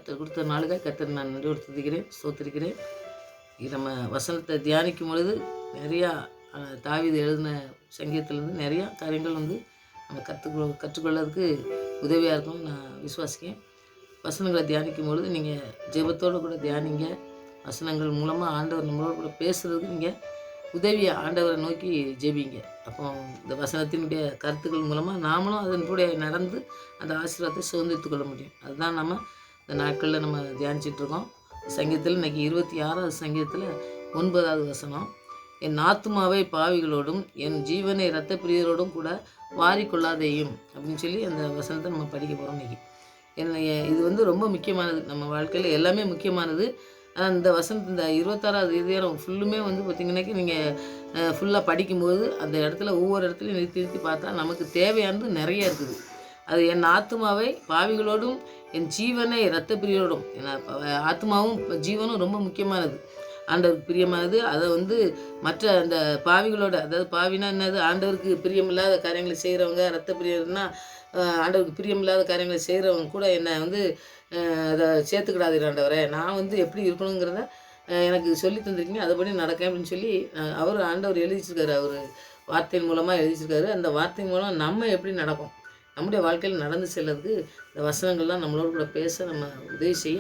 கர்த்தர் கொடுத்த நாளுக்காக கர்த்தர் நான் நன்றியோடு துதிக்கிறேன், ஸ்தோத்திரிக்கிறேன். நம்ம வசனத்தை தியானிக்கும் பொழுது நிறையா தாவீது எழுதின சங்கீதத்துலேருந்து நிறையா காரியங்கள் நம்ம கற்றுக்கொள்ளறதுக்கு உதவியாக இருக்கும்னு நான் விசுவாசிக்கிறேன். வசனங்களை தியானிக்கும் பொழுது நீங்கள் ஜெபத்தோடு கூட தியானிங்க. வசனங்கள் மூலமாக ஆண்டவர் நம்மளோட கூட பேசுகிறதுக்கு நீங்கள் உதவியாக ஆண்டவரை நோக்கி ஜெபிங்க. அப்போ இந்த வசனத்தினுடைய கருத்துக்கள் மூலமாக நாமளும் அதன்படி நடந்து அந்த ஆசீர்வாதத்தை சுதந்திரித்து கொள்ள முடியும். அதுதான் நம்ம இந்த நாட்களில் நம்ம தியானிச்சிட்ருக்கோம். சங்கீதத்தில் இன்றைக்கி 26வது சங்கீதத்தில் 9வது வசனம், என் ஆத்துமாவை பாவிகளோடும் என் ஜீவனை இரத்த பிரியரோடும் கூட வாரிக்கொள்ளாதேயும் அப்படின்னு சொல்லி அந்த வசனத்தை நம்ம படிக்க போகிறோம் இன்றைக்கி. இது ரொம்ப முக்கியமானது. நம்ம வாழ்க்கையில் எல்லாமே முக்கியமானது. இந்த வசனத்து இந்த 26வது அதிகாரம் ஃபுல்லுமே பார்த்திங்கன்னாக்கி நீங்கள் ஃபுல்லாக படிக்கும்போது அந்த இடத்துல ஒவ்வொரு இடத்துலையும் நிறுத்தி நிறுத்தி பார்த்தா நமக்கு தேவையானது நிறைய இருக்குது. அது என் ஆத்மாவை பாவிகளோடும் என் ஜீவனை இரத்த பிரியரோடும், ஆத்மாவும் ஜீவனும் ரொம்ப முக்கியமானது, ஆண்டவருக்கு பிரியமானது. அதை மற்ற அந்த பாவிகளோட, அதாவது பாவினா என்னது, ஆண்டவருக்கு பிரியமில்லாத காரியங்களை செய்கிறவங்க, இரத்த பிரியர்னா ஆண்டவருக்கு பிரியமில்லாத காரியங்களை செய்கிறவங்க கூட என்னை அதை சேர்த்துக்கிடாதீர் ஆண்டவரே, நான் எப்படி இருக்கணுங்கிறத எனக்கு சொல்லி தந்திருக்கீங்க, அதுபடி நடக்கேன் அப்படின்னு சொல்லி ஆண்டவர் எழுதி வச்சிருக்காரு. அவர் வார்த்தையின் மூலமாக எழுதி வச்சிருக்காரு. அந்த வார்த்தையின் மூலம் நம்ம எப்படி நடக்கும், நம்முடைய வாழ்க்கையில் நடந்து செல்றதுக்கு இந்த வசனங்கள்லாம் நம்மளோட கூட பேச நம்ம உதவி செய்ய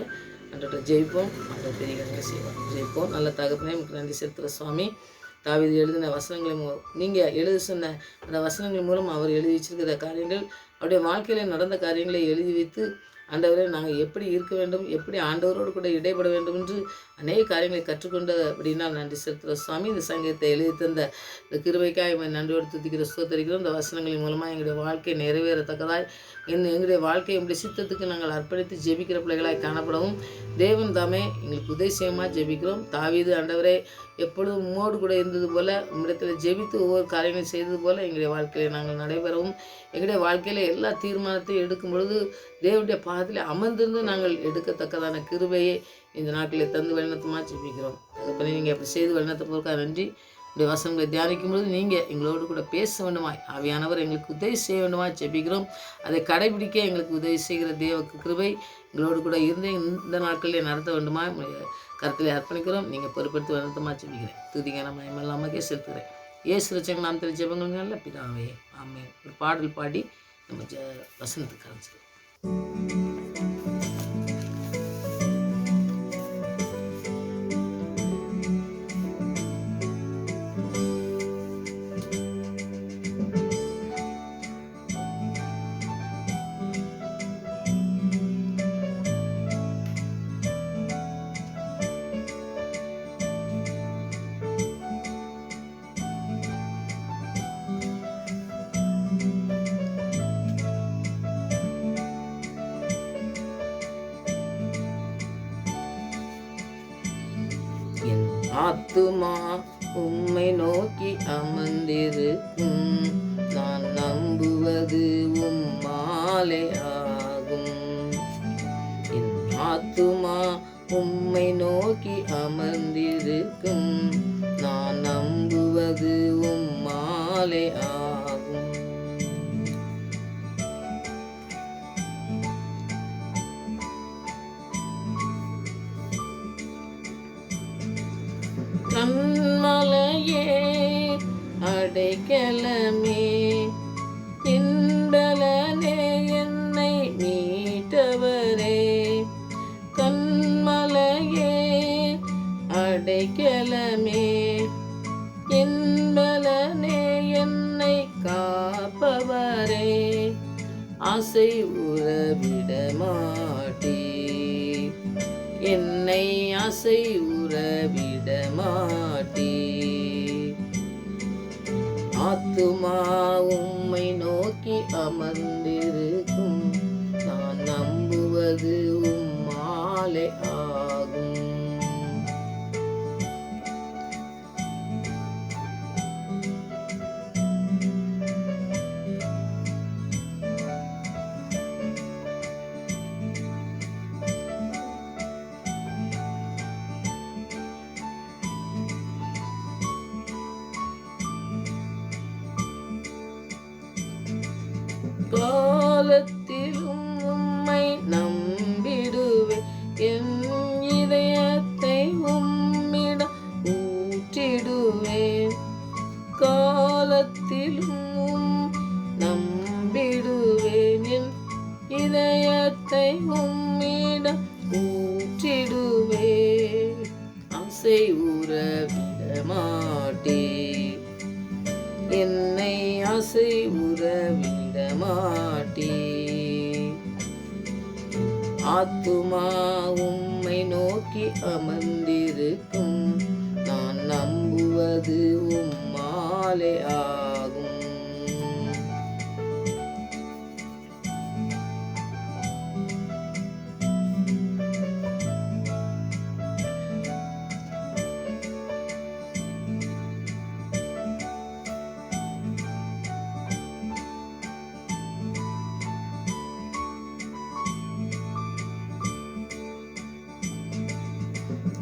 ஆண்டவர்கிட்ட ஜெயிப்போம். ஆண்டவர் பெரிய காரியங்களை செய்வோம். ஜெயிப்போம். நல்ல தகப்பனே, நமக்கு நன்றி செலுத்துகிற சுவாமி. தாவீது எழுதின வசனங்களின் நீங்கள் எழுதி சொன்ன அந்த வசனங்கள் மூலம் அவர் எழுதி வச்சிருக்கிற காரியங்கள், அவருடைய வாழ்க்கையில் நடந்த காரியங்களை எழுதி வைத்து, ஆண்டவரே நாங்கள் எப்படி இருக்க வேண்டும், எப்படி ஆண்டவரோடு கூட இடைப்பட வேண்டும் என்று அநேக காரியங்களை கற்றுக்கொண்ட அப்படின்னா நன்றி செலுத்துகிற சுவாமி. இந்த சங்கீதத்தை எழுதி தந்த இந்த கிருபைக்காக நன்றியோடு துதிக்கிற ஸ்தோத்திரிக்கிறோம். இந்த வசனங்களின் மூலமாக எங்களுடைய வாழ்க்கை நிறைவேறத்தக்கதாய் எங்களுடைய வாழ்க்கையை உங்களுடைய சித்தத்துக்கு நாங்கள் அர்ப்பணித்து ஜெபிக்கிற பிள்ளைகளாய் காணப்படவும் தேவன் தாமே எங்களுக்கு உதவி செய்யமாக ஜெபிக்கிறோம். தாவீது ஆண்டவரே எப்பொழுதும் உம்மோடு கூட இருந்தது போல், உம்மிடத்தில் ஜெபித்து ஒவ்வொரு காரியங்களும் செய்தது போல் எங்களுடைய வாழ்க்கையில் நாங்கள் நடைபெறவும், எங்களுடைய வாழ்க்கையில் எல்லா தீர்மானத்தையும் எடுக்கும் பொழுது தேவனுடைய பாதத்தில் அமர்ந்திருந்து நாங்கள் எடுக்கத்தக்கதான கிருபையை இந்த நாட்டில் தந்து வழிநடத்தமாக ஜெபிக்கிறோம். அதுபோல் நீங்கள் அப்படி செய்து வழிநடத்த போகிறதுக்காக நன்றி. உடைய வசனங்களை தியானிக்கும் பொழுது நீங்கள் எங்களோடு கூட பேச வேண்டுமாய், ஆவியானவர் எங்களுக்கு உதவி செய்ய வேண்டுமாய் ஜெபிக்கிறோம். அதை கடைபிடிக்க எங்களுக்கு உதவி செய்கிற தேவ கிருபை எங்களோடு கூட இருந்து இந்த நாட்களில் நடத்த வேண்டுமாய் கருத்தில் அர்ப்பணிக்கிறோம். நீங்கள் பொறுப்படுத்தி வழிநடத்தமாக ஜெபிக்கிறேன். துதிக்கான மயமெல்லாமக்கே செலுத்துகிறேன். ஏசு ரட்சகன் நாமத்தில் ஜெபங்கள் நல்ல பிதாவே, ஆமென். ஒரு பாடல் பாடி நம்ம வசனத்துக்கு ஆரம்பிச்சிடும். ஆத்துமா உம்மை நோக்கி அமர்ந்திருக்கும், நான் நம்புவது உம்மாலே ஆகும். என் ஆத்துமா உம்மை நோக்கி அமர்ந்திருக்கும், நான் நம்புவது உம்மாலே ஆகும். கண்மலையே அடைக்கலமே, திண்டலனே என்னை மீட்டவரே. கண்மலையே அடைக்கலமே, என்பலனே என்னை காப்பவரே. ஆசை உறவிட மாட்டே, என்னை ஆசை உறவிட மாட்டே. ஆத்துமா உம்மை நோக்கி அமர்ந்திருக்கும், நான் நம்புவது உம்மாலே ஆகும். காலத்திலும் உம்மை நம்பிடுவேன், உம்மிடம் ஊற்றிடுவே, ஆசை ஊற விட மாட்டே, என்னை ஆசை ஊற விட மாட்டே. ஆத்துமா உம்மை நோக்கி அமர்ந்திருக்கும், நான் நம்புவது உம்மாலே ஆகும்.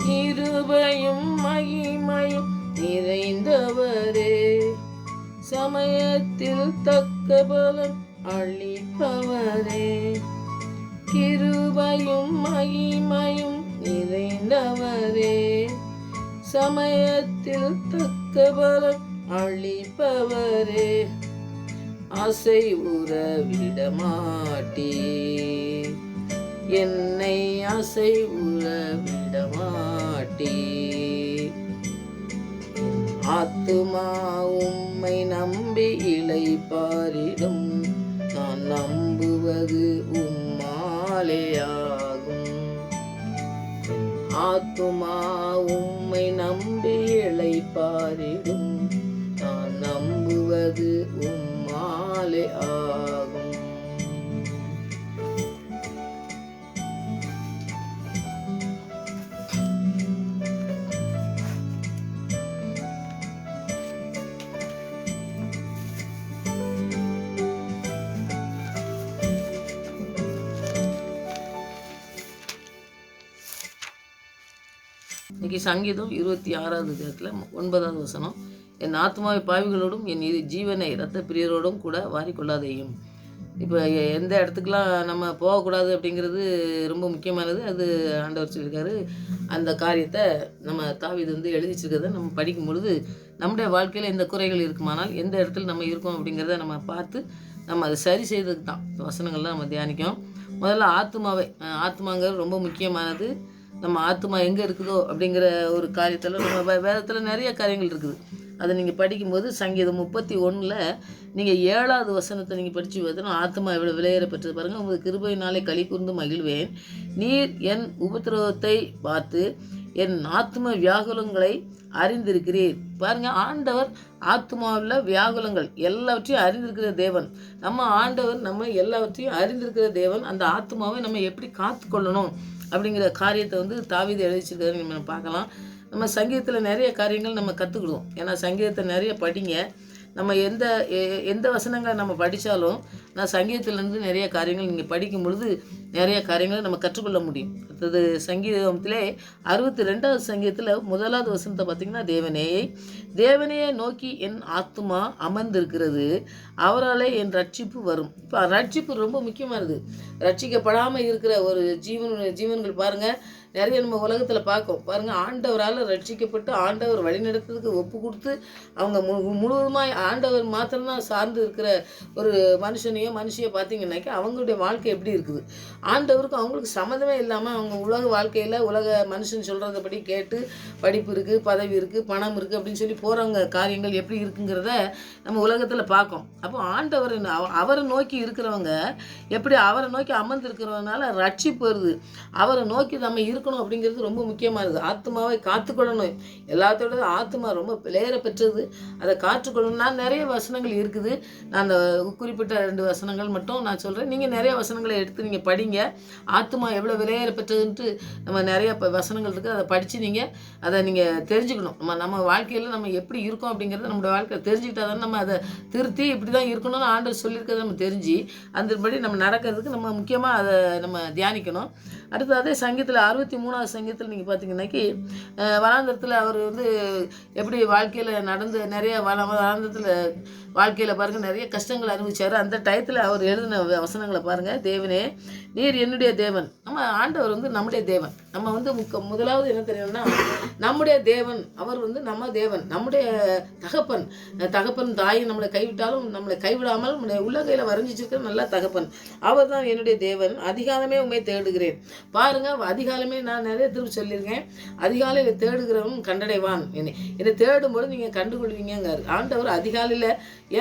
கிருபையும் மகிமையும் நிறைந்தவரே, சமயத்தில் தக்க பலன் அளிப்பவரே. கிருபையும் மகிமையும் நிறைந்தவரே, சமயத்தில் தக்க பலன் அளிப்பவரே. ஆசை ஊற விட மாட்டே, என்னை ஆசை ஊற விட மாட்டே. ஆத்துமா உம்மை நம்பி இளைப்பாரிடும், நான் நம்புவது உம்மாலே ஆகும். ஆத்துமா உம்மை நம்பி இளைப்பாரிடும், நான் நம்புவது உம்மாலே ஆகும். இன்னைக்கு சங்கீதம் 26வது அதிகாரத்தில் 9வது வசனம், என் ஆத்மாவை பாவிகளோடும் என் ஜீவனை இரத்த பிரியரோடும் கூட வாரிக்கொள்ளாதேயும். இப்போ எந்த இடத்துக்கெலாம் நம்ம போகக்கூடாது அப்படிங்கிறது ரொம்ப முக்கியமானது. அது ஆண்டவர் சொல்லியிருக்காரு. அந்த காரியத்தை நம்ம தாவீது எழுதி வச்சிருக்கிறத நம்ம படிக்கும் பொழுது நம்முடைய வாழ்க்கையில் எந்த குறைகள் இருக்குமானால் எந்த இடத்துல நம்ம இருக்கோம் அப்படிங்கிறத நம்ம பார்த்து நம்ம அதை சரி செய்ததுக்கு தான் வசனங்கள்லாம் நம்ம தியானிக்கோம். முதல்ல ஆத்மாங்கிறது ரொம்ப முக்கியமானது. நம்ம ஆத்மா எங்கே இருக்குதோ அப்படிங்கிற ஒரு காரியத்தில் நம்ம வேதத்தில் நிறைய காரியங்கள் இருக்குது. அதை நீங்கள் படிக்கும்போது சங்கீதம் 31ல் நீங்கள் 7வது வசனத்தை நீங்கள் படித்து பார்த்தோன்னா, ஆத்மா எவ்வளோ விலையேற பெற்றது பாருங்கள். உங்களுக்கு கிருபையினாலே களி கூர்ந்து மகிழ்வேன், நீர் என் உபத்திரவத்தை பார்த்து என் ஆத்ம வியாகுலங்களை அறிந்திருக்கிறீர். பாருங்கள், ஆண்டவர் ஆத்மாவில் வியாகுலங்கள் எல்லாவற்றையும் அறிந்திருக்கிற தேவன். நம்ம ஆண்டவர் நம்ம எல்லாவற்றையும் அறிந்திருக்கிற தேவன். அந்த ஆத்மாவை நம்ம எப்படி காத்துக்கொள்ளணும் அப்படிங்கிற காரியத்தை தாவீது எழுதிச்சிருக்காரு. நம்ம பார்க்கலாம். நம்ம சங்கீதத்தில் நிறைய காரியங்கள் நம்ம கற்றுக்கிடுவோம். ஏன்னா சங்கீதத்தை நிறைய படிங்க. நம்ம எந்த வசனங்களை நம்ம படித்தாலும் நான் சங்கீதத்திலேருந்து நிறைய காரியங்கள் நீங்கள் படிக்கும் பொழுது நிறைய காரியங்களை நம்ம கற்றுக்கொள்ள முடியும். அடுத்தது சங்கீதத்திலே 62வது சங்கீதத்தில் 1வது வசனத்தை பார்த்திங்கன்னா, தேவனையே நோக்கி என் ஆத்துமா அமர்ந்திருக்கிறது, அவராலே என் ரட்சிப்பு வரும். இப்போ ரட்சிப்பு ரொம்ப முக்கியமானது. ரட்சிக்கப்படாமல் இருக்கிற ஒரு ஜீவன்கள் பாருங்கள், நிறைய நம்ம உலகத்தில் பார்க்கோம். பாருங்கள், ஆண்டவரால் ரட்சிக்கப்பட்டு ஆண்டவர் வழிநடத்துறதுக்கு ஒப்பு கொடுத்து அவங்க முழுவதுமாக ஆண்டவர் மாத்திரம்தான் சார்ந்து இருக்கிற ஒரு மனுஷியை பார்த்தீங்கன்னாக்கா அவங்களுடைய வாழ்க்கை எப்படி இருக்குது? ஆண்டவருக்கும் அவங்களுக்கு சம்மந்தமே இல்லாமல் அவங்க உலக வாழ்க்கையில் உலக மனுஷன் சொல்கிறதபடி கேட்டு படிப்பு இருக்குது, பதவி இருக்குது, பணம் இருக்குது அப்படின்னு சொல்லி போகிறவங்க காரியங்கள் எப்படி இருக்குங்கிறத நம்ம உலகத்தில் பார்க்கோம். அப்போ ஆண்டவர் அவரை நோக்கி இருக்கிறவங்க எப்படி அவரை நோக்கி அமர்ந்திருக்கிறதுனால ரட்சிப்பு வருது. அவரை நோக்கி நம்ம இருக்கணும் அப்படிங்கிறது ரொம்ப முக்கியமானது. ஆத்மாவை காத்துக்கொள்ளணும். எல்லாத்தோட ஆத்மா ரொம்ப விலையேற பெற்றது. அதை காத்துக்கொள்ளணும்னா நிறைய வசனங்கள் இருக்குது. நான் அந்த குறிப்பிட்ட 2 வசனங்கள் மட்டும் நான் சொல்கிறேன். நீங்கள் நிறைய வசனங்களை எடுத்து நீங்கள் படிங்க. ஆத்மா எவ்வளோ விலையேற பெற்றதுன்ட்டு நம்ம நிறைய வசனங்கள் இருக்குது. அதை படித்து அதை நீங்கள் தெரிஞ்சுக்கணும். நம்ம வாழ்க்கையில் நம்ம எப்படி இருக்கோம் அப்படிங்கிறத நம்மளோட வாழ்க்கையை தெரிஞ்சுக்கிட்டா தான் நம்ம அதை திருத்தி இப்படி தான் இருக்கணும்னு ஆண்டவர் சொல்லியிருக்கிறத நம்ம தெரிஞ்சு அந்தபடி நம்ம நடக்கிறதுக்கு நம்ம முக்கியமாக அதை நம்ம தியானிக்கணும். அடுத்து அதே சங்கீதத்தில் 63வது சங்கீதத்தில் நீங்கள் பார்த்தீங்கன்னாக்கி வனாந்தரத்தில் அவர் வந்து எப்படி வாழ்க்கையில் நடந்து நிறைய வனாந்தரத்தில் வாழ்க்கையில் பாருங்கள் நிறைய கஷ்டங்கள் அனுபவிச்சார். அந்த டயத்தில் அவர் எழுதின வசனங்களை பாருங்கள். தேவனே நீர் என்னுடைய தேவன். நம்ம ஆண்டவர் வந்து நம்முடைய தேவன். நம்ம வந்து முதலாவது என்ன தெரியும்னா நம்முடைய தேவன், அவர் வந்து நம்ம தேவன், நம்முடைய தகப்பன் தாயை நம்மளை கைவிட்டாலும் நம்மளை கைவிடாமல் நம்முடைய உள்ளங்கையில் வரைஞ்சிச்சிருக்கிற நல்ல தகப்பன், அவர் தான் என்னுடைய தேவன். அதிகாலமே உண்மை தேடுகிறேன். பாருங்கள், அதிகாலமே நான் நிறைய திரும்ப சொல்லியிருக்கேன். அதிகாலையில் தேடுகிறவன் கண்டடைவான். என்னை தேடும்போது நீங்கள் கண்டுகொள்வீங்க. ஆண்டவர் அதிகாலையில்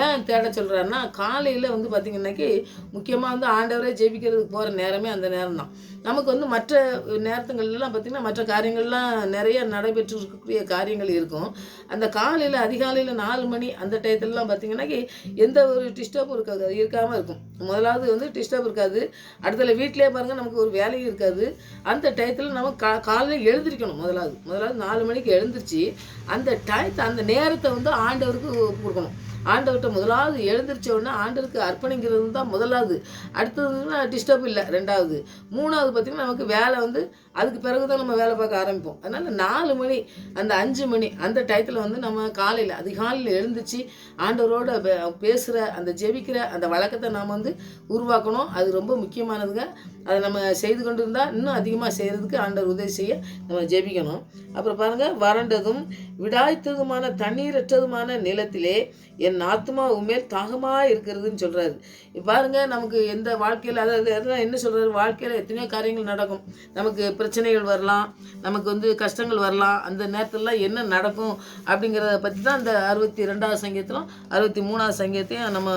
ஏன் தேட சொல்கிறாருன்னா, காலையில் வந்து பார்த்திங்கன்னாக்கி முக்கியமாக வந்து ஆண்டவரே ஜெபிக்கிறதுக்கு போகிற நேரமே அந்த நேரம் தான். நமக்கு வந்து மற்ற நேரத்துங்கள்லாம் பார்த்திங்கன்னா மற்ற காரியங்கள்லாம் நிறைய நடைபெற்று இருக்கக்கூடிய காரியங்கள் இருக்கும். அந்த காலையில் அதிகாலையில் 4 மணி அந்த டயத்துலலாம் பார்த்திங்கன்னாக்கி எந்த ஒரு டிஸ்டர்பும் இருக்காமல் இருக்கும். முதலாவது வந்து டிஸ்டர்ப் இருக்காது. அடுத்தது வீட்டிலே பாருங்கள் நமக்கு ஒரு வேலையும் இருக்காது. அந்த டயத்தில் நம்ம காலையில் எழுந்திரிக்கணும். முதலாவது 4 மணிக்கு எழுந்திரிச்சு அந்த டயத்தை அந்த நேரத்தை வந்து ஆண்டவருக்கு கொடுக்கணும். ஆண்டவர்கிட்ட முதலாவது எழுந்திரிச்ச உடனே ஆண்டவருக்கு அர்ப்பணிக்கிறது தான் முதலாவது. அடுத்ததுன்னா டிஸ்டர்ப் இல்லை ரெண்டாவது. மூணாவது பார்த்திங்கன்னா நமக்கு வேலை வந்து அதுக்கு பிறகு தான் நம்ம வேலை பார்க்க ஆரம்பிப்போம். அதனால் 4 மணி அந்த 5 மணி அந்த டயத்தில் வந்து நம்ம அதிகாலையில் எழுந்திரிச்சு ஆண்டவரோட பேசுகிற அந்த ஜெபிக்கிற அந்த வழக்கத்தை நாம் வந்து உருவாக்கணும். அது ரொம்ப முக்கியமானதுங்க. அதை நம்ம செய்து கொண்டு இருந்தால் இன்னும் அதிகமாக செய்கிறதுக்கு ஆண்டவர் உதவி செய்ய நம்ம ஜெபிக்கணும். அப்புறம் பாருங்கள், வறண்டதும் விடாய்த்ததுமான தண்ணீரற்றதுமான நிலத்திலே என் ஆத்மா உண்மையில் தாகமாக இருக்கிறதுன்னு சொல்கிறாரு. பாருங்கள், நமக்கு எந்த வாழ்க்கையில் அதாவது என்ன சொல்கிறாரு, வாழ்க்கையில் எத்தனையோ காரியங்கள் நடக்கும். நமக்கு பிரச்சனைகள் வரலாம், நமக்கு வந்து கஷ்டங்கள் வரலாம். அந்த நேரத்திலலாம் என்ன நடக்கும் அப்படிங்கிறத பற்றி தான் அந்த 62வது சங்கீதத்திலும் 63வது சங்கீதத்தையும் நம்ம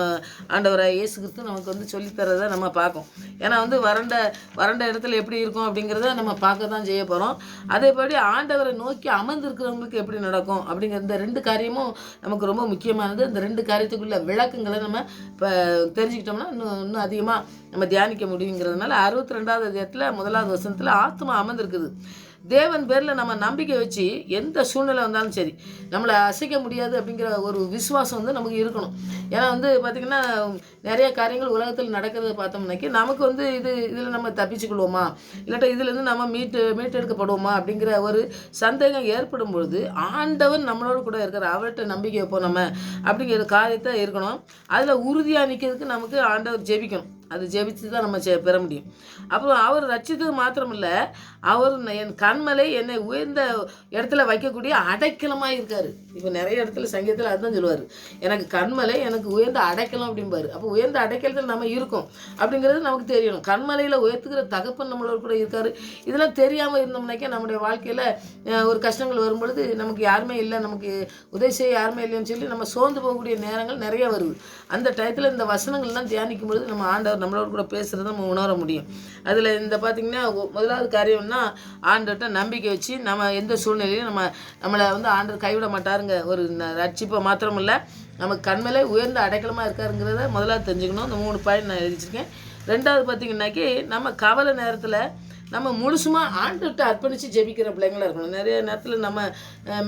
ஆண்டவராக இயேசு கிறிஸ்து நமக்கு வந்து சொல்லித்தரதை நம்ம பார்ப்போம். ஏன்னா வந்து வறண்ட இடத்துல எப்படி இருக்கும் அப்படிங்கிறத நம்ம பார்க்க தான் செய்ய போகிறோம். அதேபடி ஆண்டவரை நோக்கி அமர்ந்திருக்கிறவங்களுக்கு எப்படி நடக்கும் அப்படிங்கிற இந்த 2 காரியமும் நமக்கு ரொம்ப முக்கியமானது. இந்த 2 காரியத்துக்குள்ள விளக்கங்களை நம்ம இப்போ தெரிஞ்சுக்கிட்டோம்னா இன்னும் அதிகமாக நம்ம தியானிக்க முடியுங்கிறதுனால 62வது அதிகாரத்தில் 1வது வசனத்தில் ஆத்மா அமர்ந்திருக்குது. தேவன் பேரில் நம்ம நம்பிக்கை வச்சு எந்த சூழ்நிலை வந்தாலும் சரி நம்மளை அசைக்க முடியாது அப்படிங்கிற ஒரு விசுவாசம் வந்து நமக்கு இருக்கணும். ஏன்னா வந்து பார்த்திங்கன்னா நிறைய காரியங்கள் உலகத்தில் நடக்கிறத பார்த்தோம்னாக்கி நமக்கு வந்து இதில் நம்ம தப்பிச்சுக்கொள்வோமா, இல்லாட்டா இதுலேருந்து நம்ம மீட்டெடுக்கப்படுவோமா அப்படிங்கிற ஒரு சந்தேகம் ஏற்படும் பொழுது ஆண்டவன் நம்மளோட கூட இருக்கிற அவர்கிட்ட நம்பிக்கை வைப்போம் நம்ம அப்படிங்கிற காரியத்தை இருக்கணும். அதில் உறுதியாக நிற்கிறதுக்கு நமக்கு ஆண்டவர் ஜெபிக்கணும். அது ஜெபிச்சு தான் நம்ம பெற முடியும். அப்புறம் அவர் ரட்சித்தது மாத்திரமில்லை, அவர் என் கண்மலை என்னை உயர்ந்த இடத்துல வைக்கக்கூடிய அடைக்கலமாக இருக்கார். இப்போ நிறைய இடத்துல சங்கீதத்தில் அதுதான் சொல்லுவார், எனக்கு கண்மலை எனக்கு உயர்ந்த அடைக்கலம் அப்படிம்பார். அப்போ உயர்ந்த அடைக்கலத்தில் நம்ம இருக்கோம் அப்படிங்கிறது நமக்கு தெரியணும். கண்மலையில் உயர்த்துக்கிற தகப்பன் நம்மளோட கூட இருக்கார். இதெல்லாம் தெரியாமல் இருந்தோம்னாக்கே நம்முடைய வாழ்க்கையில் ஒரு கஷ்டங்கள் வரும்பொழுது நமக்கு யாருமே இல்லை, நமக்கு உதவி செய்ய யாருமே இல்லைன்னு சொல்லி நம்ம சோர்ந்து போகக்கூடிய நேரங்கள் நிறைய வருது. அந்த டயத்தில் இந்த வசனங்கள்லாம் தியானிக்கும் பொழுது நம்ம ஆண்டவர் நம்மளோட கூட பேசுகிறத நம்ம உணர முடியும். அதில் இந்த பார்த்திங்கன்னா முதலாவது காரியம்னா ஆண்டவர்கிட்ட நம்பிக்கை வச்சு நம்ம எந்த சூழ்நிலையும் நம்மளை வந்து ஆண்டவர் கைவிட மாட்டாருங்க. ஒரு ரட்சிப்பை மாத்திரம் இல்லை, நமக்கு கண்மலை உயர்ந்த அடைக்கலமாக இருக்காருங்கிறத முதலாவது தெரிஞ்சுக்கணும். இந்த 3 பாயிண்ட் நான் எழுதிச்சிருக்கேன். ரெண்டாவது பார்த்திங்கன்னாக்கி நம்ம கவலை நேரத்தில் நம்ம முழுசுமாக ஆண்டவர்கிட்ட அர்ப்பணித்து ஜெபிக்கிற பிள்ளைங்களாக இருக்கணும். நிறைய நேரத்தில் நம்ம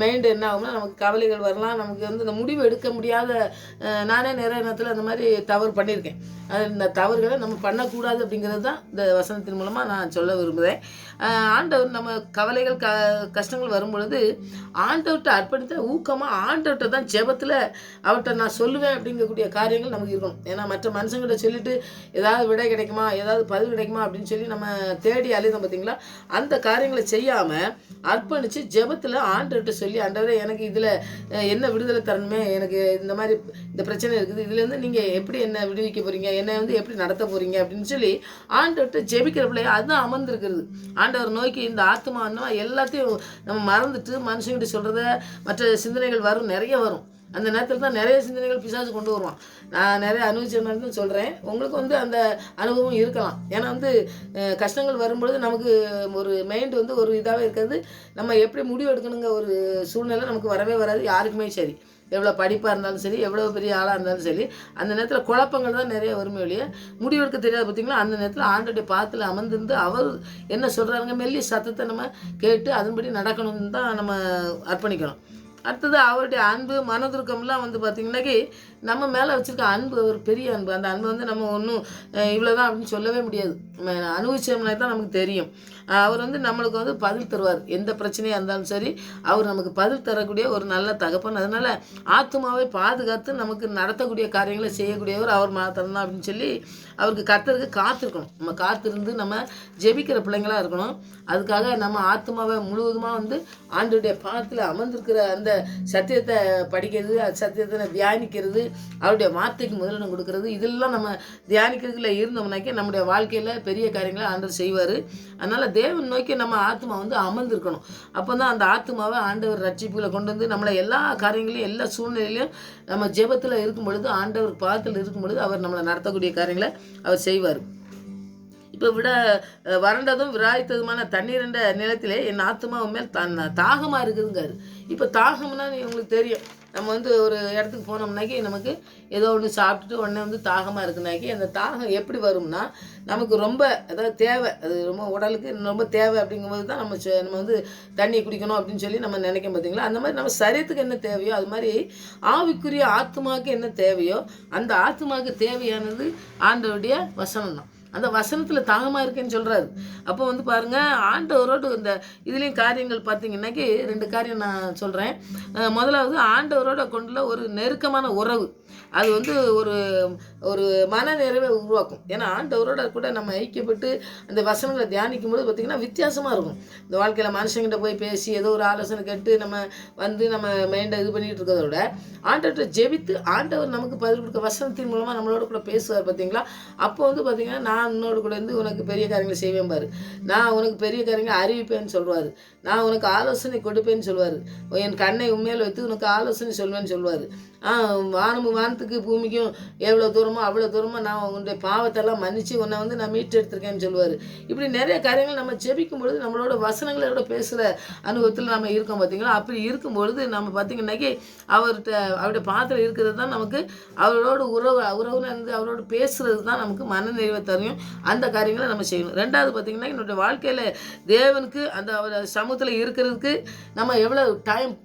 மைண்டு என்ன ஆகும்னா நமக்கு கவலைகள் வரலாம், நமக்கு வந்து இந்த முடிவு எடுக்க முடியாத நானே நிறைய நேரத்தில் அந்த மாதிரி தவறு பண்ணியிருக்கேன். இந்த தவறுகளை நம்ம பண்ணக்கூடாது அப்படிங்கிறது தான் இந்த வசனத்தின் மூலமாக நான் சொல்ல விரும்புகிறேன். ஆண்டவர் நம்ம கவலைகள் கஷ்டங்கள் வரும்பொழுது ஆண்டவர்கிட்ட அர்ப்பணித்த ஊக்கமாக ஆண்டவர்கிட்ட தான் ஜெபத்தில் அவர்கிட்ட நான் சொல்லுவேன் அப்படிங்கக்கூடிய காரியங்கள் நமக்கு இருக்கணும். ஏன்னா மற்ற மனுஷங்கிட்ட சொல்லிவிட்டு ஏதாவது விடை கிடைக்குமா, ஏதாவது பதில் கிடைக்குமா அப்படின்னு சொல்லி நம்ம தேடி அலைதோம் பார்த்தீங்களா, அந்த காரியங்களை செய்யாமல் அர்ப்பணித்து ஜெபத்தில் ஆண்டவர்கிட்ட சொல்லி, ஆண்டவரே எனக்கு இதில் என்ன விடுதலை தரணுமே, எனக்கு இந்த மாதிரி இந்த பிரச்சனை இருக்குது, இதுலேருந்து நீங்கள் எப்படி என்ன விடுவிக்க போகிறீங்க, என்னை வந்து எப்படி நடத்த போகிறீங்க அப்படின்னு சொல்லி ஆண்டவர்கிட்ட ஜெபிக்கிற பிள்ளைங்க அதுதான் அமர்ந்திருக்கிறது. ஆண்டவர் நோக்கி இந்த ஆத்மா எல்லாத்தையும் நம்ம மறந்துட்டு மனுஷங்கிட்ட சொல்கிறத மற்ற சிந்தனைகள் நிறைய வரும். அந்த நேரத்தில் தான் நிறைய சிந்தனைகள் பிசாசு கொண்டு வருவான். நான் நிறைய அனுபவிச்சதுனால சொல்கிறேன், உங்களுக்கு வந்து அந்த அனுபவம் இருக்கலாம். ஏன்னா வந்து கஷ்டங்கள் வரும்பொழுது நமக்கு ஒரு மைண்டு வந்து ஒரு இதாகவே இருக்காது. நம்ம எப்படி முடிவு எடுக்கணுங்க ஒரு சூழ்நிலை நமக்கு வரவே வராது. யாருக்குமே சரி, எவ்வளோ படிப்பாக இருந்தாலும் சரி, எவ்வளோ பெரிய ஆளாக இருந்தாலும் சரி, அந்த நேரத்தில் குழப்பங்கள் தான் நிறைய வறுமை வழியே முடிவெடுக்க தெரியாது. பார்த்திங்களா, அந்த நேரத்தில் ஆண்டோடைய பாத்தில் அமர்ந்திருந்து அவர் என்ன சொல்கிறாங்க மெல்லி சத்தத்தை நம்ம கேட்டு அதன்படி நடக்கணும்னு தான் நம்ம அர்ப்பணிக்கணும். அடுத்தது அவருடைய அன்பு மனதுருக்கம்லாம் வந்து பார்த்திங்கனாக்கி நம்ம மேலே வச்சுருக்க அன்பு ஒரு பெரிய அன்பு. அந்த அன்பு வந்து நம்ம ஒன்றும் இவ்வளோ தான் அப்படின்னு சொல்லவே முடியாது. நம்ம அனுபவிச்சோம்னா தான் நமக்கு தெரியும். அவர் வந்து நம்மளுக்கு வந்து பதில் தருவார். எந்த பிரச்சனையாக இருந்தாலும் சரி அவர் நமக்கு பதில் தரக்கூடிய ஒரு நல்ல தகப்பன். அதனால் ஆத்துமாவை பாதுகாத்து நமக்கு நடத்தக்கூடிய காரியங்களை செய்யக்கூடியவர் அவர் மாத்திரம்தான் அப்படின்னு சொல்லி அவருக்கு கர்த்தருக்கு காத்திருக்கணும். நம்ம காத்திருந்து நம்ம ஜெபிக்கிற பிள்ளைங்களாக இருக்கணும். அதுக்காக நம்ம ஆத்மாவை முழுவதுமாக வந்து ஆண்டவருடைய பாதத்தில் அமர்ந்திருக்கிற அந்த சத்தியத்தை படிக்கிறது, சத்தியத்தை தியானிக்கிறது, அவருடைய வார்த்தைக்கு முதலிடம் கொடுக்கறது, இதெல்லாம் நம்ம தியானிக்கிறதுல இருந்தோம்னாக்கே நம்முடைய வாழ்க்கையில் பெரிய காரியங்களை ஆண்டவர் செய்வார். அதனால் தேவன் நோக்கி நம்ம ஆத்மா வந்து அமர்ந்திருக்கணும். அப்போ தான் அந்த ஆத்மாவை ஆண்டவர் ரட்சிப்புகளை கொண்டு வந்து நம்மளை எல்லா காரியங்களையும் எல்லா சூழ்நிலையிலையும் நம்ம ஜெபத்தில் இருக்கும் பொழுது ஆண்டவர் பாதத்தில் இருக்கும் பொழுது அவர் நம்மளை நடத்தக்கூடிய காரியங்களை அவர் செய்வார். இப்போ விட வறண்டதும் விராய்த்ததுமான தண்ணீர் என்ற நிலத்திலே என் ஆத்மா மேல் தாகமாக இருக்குதுங்காரு. இப்போ தாகம்னா உங்களுக்கு தெரியும், நம்ம வந்து ஒரு இடத்துக்கு போனோம்னாக்கி நமக்கு ஏதோ ஒன்று சாப்பிட்டுட்டு உடனே வந்து தாகமாக இருக்குனாக்கி அந்த தாகம் எப்படி வரும்னா நமக்கு ரொம்ப அதாவது தேவை, அது ரொம்ப உடலுக்கு ரொம்ப தேவை அப்படிங்கும்போது தான் நம்ம வந்து தண்ணி குடிக்கணும் அப்படின்னு சொல்லி நம்ம நினைக்கும் பார்த்தீங்களா. அந்த மாதிரி நம்ம சரீரத்துக்கு என்ன தேவையோ அது மாதிரி ஆவிக்குரிய ஆத்மாவுக்கு என்ன தேவையோ அந்த ஆத்மாவுக்கு தேவையானது ஆண்டவருடைய வசனம் தான். அந்த வசனத்தில் தாகமாக இருக்கேன்னு சொல்கிறாரு. அப்போ வந்து பாருங்கள், ஆண்டவரோடு இந்த இதுலேயும் காரியங்கள் பார்த்தீங்கன்னாக்கி 2 காரியம் நான் சொல்கிறேன். முதலாவது ஆண்டவரோட கொண்டுள்ள ஒரு நெருக்கமான உறவு, அது வந்து ஒரு ஒரு மன நிறைவை உருவாக்கும். ஏன்னா ஆண்டவரோட கூட நம்ம ஐக்கியப்பட்டு அந்த வசனங்களை தியானிக்கும் போது பார்த்திங்கன்னா வித்தியாசமாக இருக்கும். இந்த வாழ்க்கையில் மனுஷங்கிட்ட போய் பேசி ஏதோ ஒரு ஆலோசனை கேட்டு நம்ம வந்து நம்ம மைண்டை இது பண்ணிகிட்டு இருக்கிறத விட ஆண்டவர்கிட்ட ஜெபித்து ஆண்டவர் நமக்கு பதில் கொடுக்க வசனத்தின் மூலமாக நம்மளோட கூட பேசுவார் பார்த்தீங்களா. அப்போ வந்து பார்த்திங்கன்னா நான் உன்னோடு கூட இருந்து உனக்கு பெரிய காரியங்களை செய்வேன் பாரு, நான் உனக்கு பெரிய காரியங்களை அறிவிப்பேன்னு சொல்லுவார், நான் உனக்கு ஆலோசனை கொடுப்பேன்னு சொல்லுவார், என் கண்ணை உண்மையில் வைத்து உனக்கு ஆலோசனை சொல்வேன்னு சொல்லுவார். வானத்துக்கு பூமிக்கும் எவ்வளோ தூரமோ அவ்வளோ தூரமாக நான் உன்னுடைய பாவத்தெல்லாம் மன்னித்து உன்னை வந்து நான் மீட்டு எடுத்திருக்கேன்னு சொல்லுவார். இப்படி நிறைய காரியங்கள் நம்ம ஜெபிக்கும் பொழுது நம்மளோட வசனங்களோட பேசுகிற அனுபவத்தில் நம்ம இருக்கோம் பார்த்தீங்களா. அப்படி இருக்கும்பொழுது நம்ம பார்த்திங்கன்னாக்கி அவருடைய பாத்திரம் இருக்கிறது தான் நமக்கு அவரோட உறவுன்னு இருந்து அவரோட பேசுகிறது தான் நமக்கு மனநிறைவை தரும். அந்த காரியங்களை நம்ம செய்யணும். 2வது பார்த்திங்கன்னா என்னுடைய வாழ்க்கையில் தேவனுக்கு அந்த அவர் சமூகத்தில் இருக்கிறதுக்கு நம்ம எவ்வளோ டைம்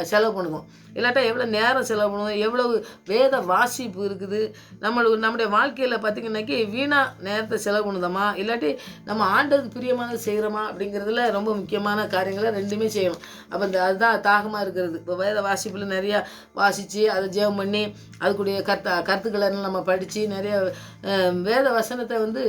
செலவு பண்ணுவோம், இல்லாட்டா எவ்வளோ நேரம் செலவு பண்ணுவோம், எவ்வளவு வேத வாசிப்பு இருக்குது நம்முடைய வாழ்க்கையில் பார்த்திங்கன்னாக்கி வீணாக நேரத்தை செலவு பண்ணுதோமா இல்லாட்டி நம்ம ஆண்டதுக்கு பிரியமானது செய்கிறோமா அப்படிங்கிறதுல ரொம்ப முக்கியமான காரியங்களை 2மே செய்யணும். அப்போ அதுதான் தாகமாக இருக்கிறது. இப்போ வேத வாசிப்பில் நிறையா வாசித்து அதை ஜெபம் பண்ணி அதுக்குடைய கருத்துக்களை நம்ம படித்து நிறைய வேத வசனத்தை வந்து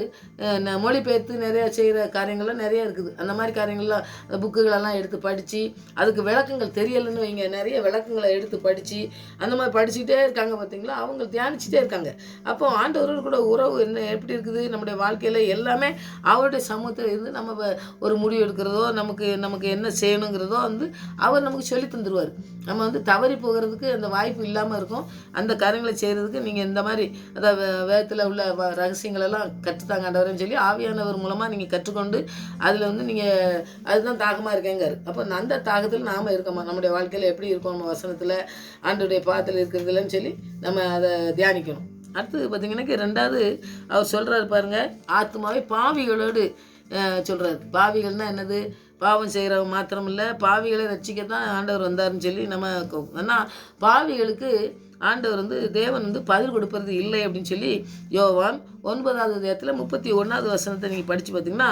மொழிபெயர்த்து நிறையா செய்கிற காரியங்கள்லாம் நிறையா இருக்குது. அந்த மாதிரி காரியங்கள்லாம் அந்த புக்குகளெல்லாம் எடுத்து படித்து அதுக்கு விளக்கங்கள் தெரியலைன்னு வைங்க, நிறைய விளக்கங்களை எடுத்து படித்து அந்த மாதிரி படிச்சுக்கிட்டே இருக்காங்க பார்த்தீங்களா, அவங்க தியானிச்சுட்டே இருக்காங்க. அப்போ ஆண்டவரோடு கூட உறவு என்ன எப்படி இருக்குது நம்முடைய வாழ்க்கையில் எல்லாமே அவருடைய சமூகத்தில் இருந்து நம்ம ஒரு முடிவு எடுக்கிறதோ நமக்கு என்ன செய்யணுங்கிறதோ வந்து அவர் நமக்கு சொல்லி தந்துடுவார். நம்ம வந்து தவறி போகிறதுக்கு அந்த வாய்ப்பு இல்லாமல் இருக்கும். அந்த காரியங்களை செய்கிறதுக்கு நீங்கள் இந்த மாதிரி அதாவது வேதத்தில் உள்ள ரகசியங்களெல்லாம் கற்றுத்தாங்க ஆண்டவரேன்னு சொல்லி ஆவியானவர் மூலமாக நீங்கள் கற்றுக்கொண்டு அதில் வந்து நீங்கள் அதுதான் தாகமாக இருக்கேங்காரு. அப்போ அந்த தாகத்தில் நாம் இருக்கோமா, நம்முடைய வாழ்க்கையில் எப்படி இருக்கோம், நம்ம வசனத்தில் ஆண்டவருடைய பாதத்தில் இருக்கிறதுலன்னு சொல்லி நம்ம அதை தியானிக்கணும். அடுத்தது பார்த்திங்கன்னா 2வது அவர் சொல்கிறாரு பாருங்கள், ஆத்மாவை பாவிகளோடு சொல்கிறார். பாவிகள்னால் என்னது, பாவம் செய்கிறவங்க மாத்திரம் இல்லை, பாவிகளை ரட்சிக்கத்தான் ஆண்டவர் வந்தார்னு சொல்லி நம்ம ஆனால் பாவிகளுக்கு ஆண்டவர் வந்து தேவன் வந்து பதில் கொடுப்பது இல்லை அப்படின்னு சொல்லி யோவான் 9வது அதிகாரத்தில் 31வது வசனத்தை நீங்கள் படித்து பார்த்தீங்கன்னா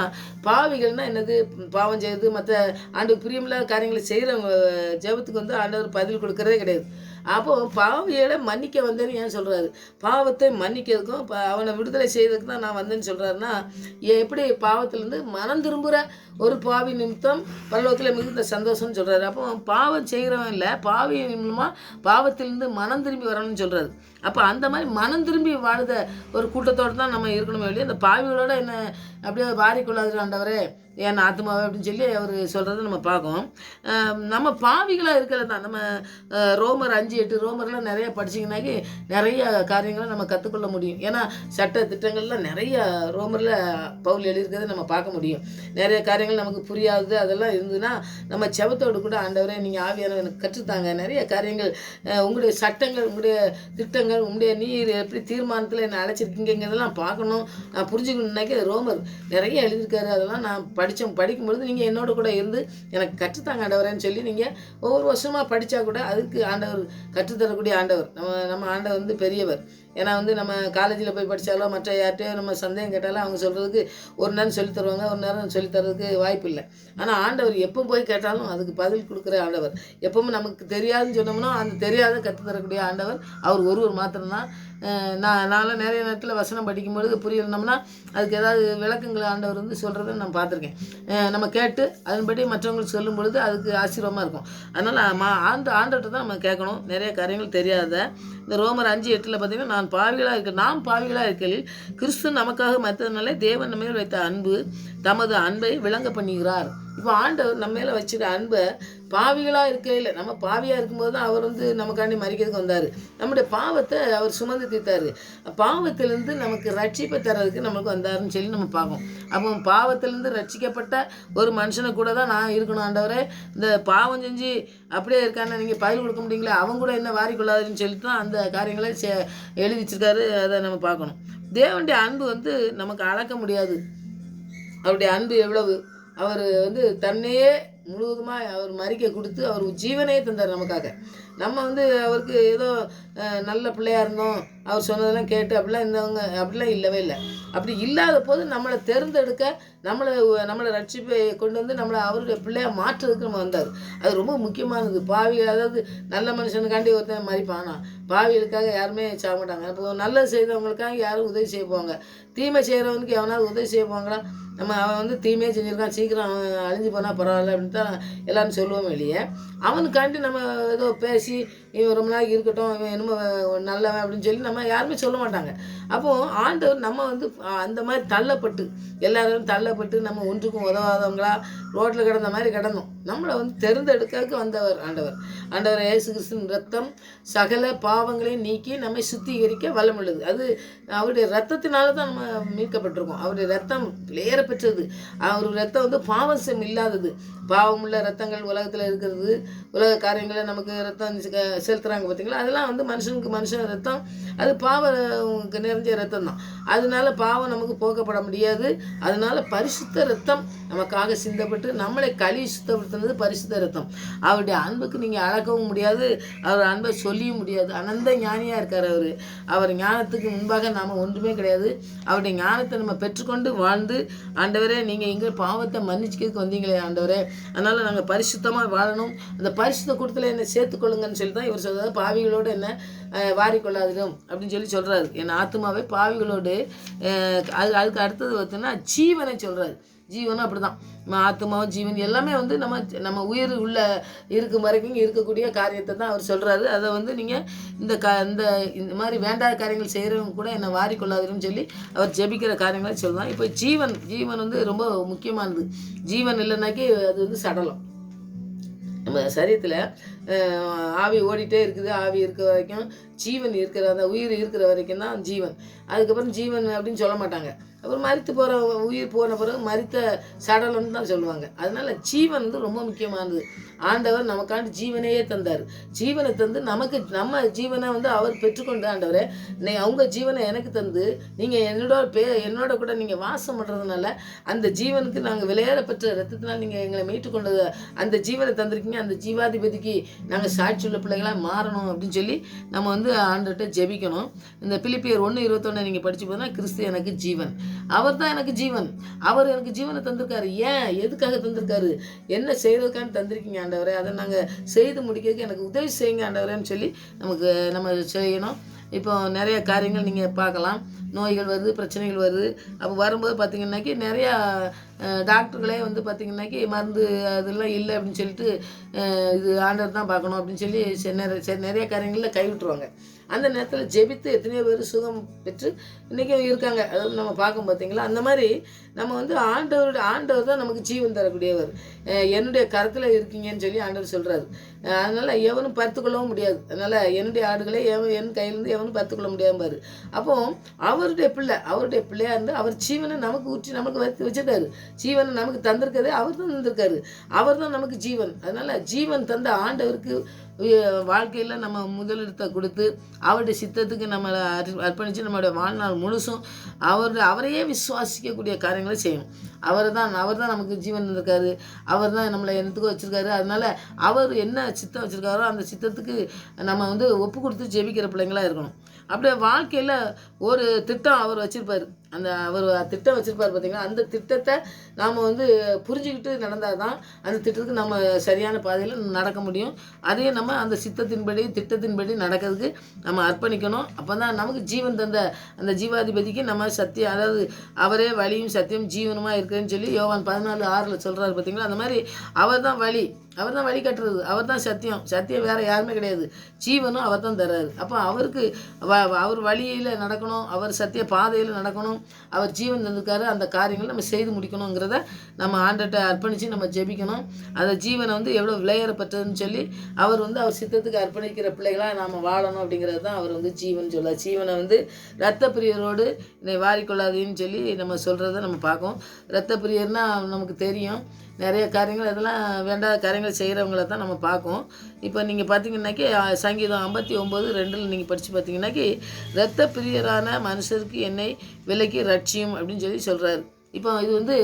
பாவிகள்னால் என்னது, பாவம் செய்கிறது மற்ற ஆண்டவர் பிரியமில்லாத காரியங்களை செய்கிறவங்க ஜெபத்துக்கு வந்து ஆண்டவர் பதில் கொடுக்கறதே கிடையாது. அப்போது பாவிகளை மன்னிக்க வந்தேன்னு ஏன் சொல்கிறாரு, பாவத்தை மன்னிக்கிறதுக்கும் அவனை விடுதலை செய்யறதுக்கு தான் நான் வந்தேன்னு சொல்கிறாருன்னா, எப்படி பாவத்திலேருந்து மனம் திரும்புகிற ஒரு பாவி நிமித்தம் பரலோகத்தில் மிகுந்த சந்தோஷம்னு சொல்கிறாரு. அப்போ பாவம் செய்கிறவன் இல்லை, பாவி மூலமாக பாவத்திலேருந்து மனம் திரும்பி வரணும்னு சொல்கிறாரு. அப்போ அந்த மாதிரி மனம் திரும்பி வாழுத ஒரு கூட்டத்தோடு தான் நம்ம இருக்கணுமே இல்லையா, அந்த பாவிகளோட என்ன அப்படியே வாரிக்கொள்ளாது ஆண்டவரே என் ஆத்மாவை அப்படின்னு சொல்லி அவர் சொல்கிறத நம்ம பார்க்கோம். நம்ம பாவிகளாக இருக்கிறது தான். நம்ம ரோமர் 5:8 ரோமர்லாம் நிறைய படிச்சிங்கனாக்கி நிறைய காரியங்களை நம்ம கற்றுக்கொள்ள முடியும். ஏன்னா சட்ட திட்டங்கள்லாம் நிறைய ரோமரில் பவுல் எழுதியிருக்கிறத நம்ம பார்க்க முடியும். நிறைய காரியங்கள் நமக்கு புரியாதது அதெல்லாம் இருந்ததுன்னா நம்ம செபத்தோடு கூட ஆண்டவரே நீங்கள் ஆவியான எனக்கு கற்றுத்தாங்க, நிறைய காரியங்கள் உங்களுடைய சட்டங்கள் உங்களுடைய திட்டங்கள் உங்களுடைய நீர் எப்படி தீர்மானத்தில் என்னை அழைச்சிருக்கீங்கிறதெல்லாம் பார்க்கணும், நான் புரிஞ்சுக்கணுன்னாக்கி ரோமர் நிறைய எழுதியிருக்காரு. அதெல்லாம் நான் படிக்கும்பொழுது நீங்கள் என்னோட கூட இருந்து எனக்கு கற்றுத்தாங்க ஆண்டவரேன்னு சொல்லி நீங்கள் ஒவ்வொரு வருஷமாக படித்தா கூட அதுக்கு ஆண்டவர் கற்றுத்தரக்கூடிய ஆண்டவர். நம்ம ஆண்டவர் வந்து பெரியவர். ஏன்னா வந்து நம்ம காலேஜில் போய் படித்தாலோ மற்ற யார்கிட்டயோ நம்ம சந்தேகம் கேட்டாலும் அவங்க சொல்கிறதுக்கு ஒரு நேரம் சொல்லித் தருவாங்க, ஒரு நேரம் சொல்லித் தர்றதுக்கு வாய்ப்பு இல்லை. ஆனால் ஆண்டவர் எப்போ போய் கேட்டாலும் அதுக்கு பதில் கொடுக்குற ஆண்டவர். எப்பவுமே நமக்கு தெரியாதுன்னு சொன்னோம்னா அந்த தெரியாத கற்றுத்தரக்கூடிய ஆண்டவர் அவர் ஒருவர் மாத்திரம்தான். நான்லாம் நிறைய நேரத்தில் வசனம் படிக்கும்பொழுது புரியணும்னா அதுக்கு ஏதாவது விளக்கங்கள் ஆண்டவர் வந்து சொல்கிறத நான் பார்த்துருக்கேன். நம்ம கேட்டு அதன்படி மற்றவங்களுக்கு சொல்லும் பொழுது அதுக்கு ஆசீர்வாதமாக இருக்கும். அதனால் ஆண்டவர்கிட்ட தான் நம்ம கேட்கணும். நிறைய காரியங்கள் தெரியாத இந்த ரோமர் 5:8 பார்த்தீங்கன்னா, நாம் பாவிகளாக இருக்கையில் கிறிஸ்து நமக்காக மற்றதுனாலே தேவன் நம்ம மேல் வைத்த அன்பு தமது அன்பை விளங்க பண்ணுகிறார். இப்போ ஆண்டவர் நம்ம மேலே வச்சுட்ட அன்பை பாவிகளாக இருக்கையில், நம்ம பாவியாக இருக்கும்போது தான் அவர் வந்து நமக்காண்டி மறிக்கிறதுக்கு வந்தார். நம்முடைய பாவத்தை அவர் சுமந்து தீர்த்தார். பாவத்திலேருந்து நமக்கு ரட்சிப்பை தர்றதுக்கு நம்மளுக்கு வந்தாருன்னு சொல்லி நம்ம பார்ப்போம். அப்போ பாவத்திலேருந்து ரட்சிக்கப்பட்ட ஒரு மனுஷனை கூட தான் நான் இருக்கணும் ஆண்டவரே. இந்த பாவம் செஞ்சு அப்படியே இருக்கான்னு நீங்கள் பதில் கொடுக்க முடியுங்களா, அவங்க கூட என்ன வாரிக்கொள்ளாதுன்னு சொல்லிட்டு தான் அந்த காரியங்களை எழுதி வச்சிருக்காரு. அதை நம்ம பார்க்கணும். தேவனுடைய அன்பு வந்து நமக்கு அளக்க முடியாது. அவருடைய அன்பு எவ்வளவு, அவர் வந்து தன்னையே முழுவதுமாக அவர் மறிக்க கொடுத்து அவர் ஜீவனையே தந்தார் நமக்காக. நம்ம வந்து அவருக்கு ஏதோ நல்ல பிள்ளையாக இருந்தோம், அவர் சொன்னதெல்லாம் கேட்டு அப்படிலாம் இல்லவே இல்லை. அப்படி இல்லாத போது நம்மளை தேர்ந்தெடுக்க நம்மளை ரட்சிப்பை கொண்டு வந்து நம்மளை அவருடைய பிள்ளையாக மாற்றுறதுக்கு நம்ம வந்தார். அது ரொம்ப முக்கியமானது. அதாவது நல்ல மனுஷனுக்காண்டி ஒருத்தன் மறிப்பானா, பாவிகளுக்காக யாருமே சாக மாட்டாங்க. இப்போ நல்லது செய்தவங்களுக்காக யாரும் உதவி செய்ய போவாங்க. தீமை செய்கிறவனுக்கு எவனாவது உதவி செய்ய போவாங்களா? அவன் வந்து தீமையே செஞ்சுருக்கான், சீக்கிரம் அவன் அழிஞ்சு போனால் பரவாயில்ல அப்படின்னு தான் எல்லோரும் சொல்லுவோம் இல்லையே. அவனுக்காண்டி நம்ம ஏதோ பேசி இவன் ரொம்ப நாளைக்கு இருக்கட்டும், இவன் என்னமோ நல்லவன் அப்படின்னு சொல்லி நம்ம யாருமே சொல்ல மாட்டாங்க. அப்போது ஆண்டவர் நம்ம வந்து அந்த மாதிரி தள்ளப்பட்டு எல்லாரும் தள்ளப்பட்டு நம்ம ஒன்றுக்கும் உதவாதவங்களா ரோட்டில் கிடந்த மாதிரி கிடந்தோம். நம்மளை வந்து தேர்ந்தெடுக்கிறதுக்கு வந்தவர் ஆண்டவர் இயேசு கிறிஸ்துவின் ரத்தம் சகல பாவங்களையும் நீக்கி நம்மை சுத்திகரிக்க வல்லமுள்ளது. அது அவருடைய ரத்தத்தினால தான் நம்ம மீட்கப்பட்டிருக்கோம். அவருடைய ரத்தம் விலையேற பெற்றது. அவருடைய ரத்தம் வந்து பாவம் இல்லாதது. பாவமுள்ள ரத்தங்கள் உலகத்தில் இருக்கிறது, உலக காரியங்களை நமக்கு ரத்தம் செலுத்துகிறாங்க பார்த்தீங்களா, அதெல்லாம் வந்து மனுஷன் ரத்தம் அது பாவம் நிறைஞ்ச ரத்தம் தான். அதனால பாவம் நமக்கு போக்கப்பட முடியாது. அதனால பரிசுத்த ரத்தம் நமக்காக சிந்தப்பட்டு நம்மளை கழுவி சுத்தப்படுத்தினது பரிசுத்த ரத்தம். அவருடைய அன்புக்கு நீங்கள் அளக்கவும் முடியாது, அவர் அன்பை சொல்லியும் முடியாது. அனந்த ஞானியாக இருக்கார் அவர் ஞானத்துக்கு முன்பாக நாம் ஒன்றுமே கிடையாது. அவருடைய ஞானத்தை நம்ம பெற்றுக்கொண்டு வாழ்ந்து, ஆண்டவரே நீங்கள் எங்கள் பாவத்தை மன்னிச்சுக்கிறதுக்கு வந்தீங்களே ஆண்டவரே, அதனால் நாங்கள் பரிசுத்தமாக வாழணும், அந்த பரிசுத்த கூட்டத்தில் என்னை சேர்த்துக்கொள்ளுங்கன்னு சொல்லி தான் இவர் சொல்கிறார். பாவிகளோடு என்ன வாரிக்கொள்ளாதிடும் அப்படின்னு சொல்கிறாரு. என் ஆத்மாவே பாவிகளோடு. அதுக்கு அடுத்தது பார்த்தீங்கன்னா ஜீவனை சொல்கிறாரு. ஜீவனும் அப்படி தான். ஆத்மாவும் ஜீவன் எல்லாமே வந்து நம்ம உயிர் உள்ள இருக்கும் வரைக்கும் இருக்கக்கூடிய காரியத்தை தான் அவர் சொல்கிறாரு. அதை வந்து நீங்கள் இந்த மாதிரி வேண்டாத காரியங்கள் செய்கிறவங்க கூட என்னை வாரிக்கொள்ளாதுன்னு சொல்லி அவர் ஜெபிக்கிற காரியங்களை சொல்லலாம். இப்போ ஜீவன் வந்து ரொம்ப முக்கியமானது. ஜீவன் இல்லைனாக்கி அது வந்து சடலம். நம்ம சரீரத்தில் ஆவி ஓடிட்டே இருக்குது. ஆவி இருக்கிற வரைக்கும் ஜீவன் இருக்கிற, அந்த உயிர் இருக்கிற வரைக்கும் தான் ஜீவன். அதுக்கப்புறம் ஜீவன் அப்படின்னு சொல்ல மாட்டாங்க. அப்புறம் மரித்து போகிற உயிர் போன பிறகு மரித்த சடலம்னு தான் சொல்லுவாங்க. அதனால் ஜீவன் வந்து ரொம்ப முக்கியமானது. ஆண்டவர் நமக்காண்டி ஜீவனையே தந்தார். ஜீவனை தந்து நம்ம ஜீவனை வந்து அவர் பெற்றுக்கொண்டு, ஆண்டவரே அவங்க ஜீவனை எனக்கு தந்து நீங்கள் என்னோட கூட நீங்கள் வாசம் பண்ணுறதுனால அந்த ஜீவனுக்கு நாங்கள் விலையேற பெற்ற ரத்தத்தினால் நீங்கள் எங்களை மீட்டுக்கொண்டது அந்த ஜீவனை தந்திருக்கீங்க. அந்த ஜீவாதிபதிக்கு நாங்கள் சாட்சியுள்ள பிள்ளைகளாக மாறணும் அப்படின்னு சொல்லி நம்ம வந்து ஆண்டவர்கிட்ட ஜெபிக்கணும். இந்த பிலிப்பியர் 1:21 நீங்கள் படித்து போனால், கிறிஸ்து எனக்கு ஜீவன், அவர் தான் எனக்கு ஜீவன், அவர் எனக்கு ஜீவனை தந்திருக்காரு. ஏன் எதுக்காக தந்திருக்காரு, என்ன செய்கிறதுக்கான்னு தந்திருக்கீங்க ஆண்டவரே, அதை நாங்கள் செய்து முடிக்கிறதுக்கு எனக்கு உதவி செய்யுங்க ஆண்டவரேன்னு சொல்லி நம்ம செய்யணும். இப்போ நிறைய காரியங்கள் நீங்கள் பார்க்கலாம். நோய்கள் வருது, பிரச்சனைகள் வருது. அப்போ வரும்போது பார்த்திங்கன்னாக்கி நிறையா டாக்டர்களே வந்து பார்த்திங்கன்னாக்கி மருந்து அதெல்லாம் இல்லை அப்படின்னு சொல்லிட்டு இது ஆண்டவர் தான் பார்க்கணும் அப்படின்னு சொல்லி நிறைய காரியங்களில் கைவிட்டுருவாங்க. அந்த நேரத்தில் ஜெபித்து எத்தனையோ பேர் சுகம் பெற்று இன்றைக்கும் இருக்காங்க. அதாவது நம்ம பார்க்கும் பார்த்தீங்களா. அந்த மாதிரி நம்ம வந்து ஆண்டவர் தான் நமக்கு ஜீவன் தரக்கூடியவர். என்னுடைய கருத்தில் இருக்கீங்கன்னு சொல்லி ஆண்டவர் சொல்கிறாரு. அதனால் எவனும் பறித்துக்கொள்ளவும் முடியாது. அதனால் என்னுடைய ஆடுகளை என் கையிலேருந்து எவனும் பறித்துக்கொள்ள முடியாமல். அப்போ அவருடைய பிள்ளையாக இருந்து அவர் ஜீவனை நமக்கு ஊற்றி நமக்கு வச்சுருக்காரு. ஜீவனை நமக்கு தந்திருக்கிறதே அவர் தான் தந்திருக்காரு. அவர் தான் நமக்கு ஜீவன். அதனால் ஜீவன் தந்த ஆண்டவருக்கு வாழ்க்கையில் நம்ம முதலிடத்தை கொடுத்து அவருடைய சித்தத்துக்கு நம்மளை அர்ப்பணித்து நம்மளுடைய வாழ்நாள் முழுசும் அவரையே விசுவாசிக்கக்கூடிய காரியங்களை செய்யணும். அவர் தான் நமக்கு ஜீவன் இருக்காரு, அவர் தான் நம்மளை என்னத்துக்கும் வச்சுருக்காரு. அதனால் அவர் என்ன சித்தம் வச்சுருக்காரோ அந்த சித்தத்துக்கு நம்ம வந்து ஒப்பு கொடுத்து ஜெபிக்கிற பிள்ளைங்களாக இருக்கணும். அப்படியே வாழ்க்கையில் ஒரு திட்டம் அவர் வச்சுருப்பார். அவர் திட்டம் வச்சுருப்பார் பார்த்திங்கன்னா, அந்த திட்டத்தை நாம் வந்து புரிஞ்சுக்கிட்டு நடந்தால் தான் அந்த திட்டத்துக்கு நம்ம சரியான பாதையில் நடக்க முடியும். அதையும் நம்ம அந்த திட்டத்தின்படி நடக்கிறதுக்கு நம்ம அர்ப்பணிக்கணும். அப்போ தான் நமக்கு ஜீவன் தந்த அந்த ஜீவாதிபதிக்கு நம்ம சத்தியம், அதாவது அவரே வழியும் சத்தியம் ஜீவனுமாக இருக்குதுன்னு சொல்லி யோவான் 14:6 சொல்கிறாரு பார்த்திங்களா. அந்த மாதிரி அவர் தான் வழி கட்டுறது, அவர் தான் சத்தியம் வேறு யாருமே கிடையாது. ஜீவனும் அவர் தான் தர்றாரு. அப்போ அவருக்கு அவர் வழியில் நடக்கணும், அவர் சத்திய பாதையில் நடக்கணும், அவர் ஜீவன் தந்திருக்காரு. அந்த காரியங்களை நம்ம செய்து முடிக்கணுங்கிறத நம்ம ஆண்டர்கிட்ட அர்ப்பணித்து நம்ம ஜெபிக்கணும். அந்த ஜீவனை வந்து எவ்வளோ விலையேறப்பட்டதுன்னு சொல்லி அவர் சித்தத்துக்கு அர்ப்பணிக்கிற பிள்ளைகளாக நாம் வாழணும். அப்படிங்கிறது தான் அவர் ஜீவன் சொல்ல. ஜீவனை இரத்த பிரியரோடு என்னை வாரிக்கொள்ளாதுன்னு சொல்லி நம்ம சொல்கிறத நம்ம பார்க்கோம். இரத்த பிரியர்னால் நமக்கு தெரியும், நிறைய காரியங்கள் அதெல்லாம் வேண்டாத காரியங்கள் செய்கிறவங்கள தான் நம்ம பார்க்கோம். இப்போ நீங்கள் பார்த்தீங்கன்னாக்கி சங்கீதம் 59:2 நீங்கள் படித்து பார்த்தீங்கன்னாக்கி, இரத்த பிரியரான மனுஷருக்கு என்னை விலைக்கு ரட்சியும் அப்படின்னு சொல்லி சொல்கிறாரு. இப்போ இது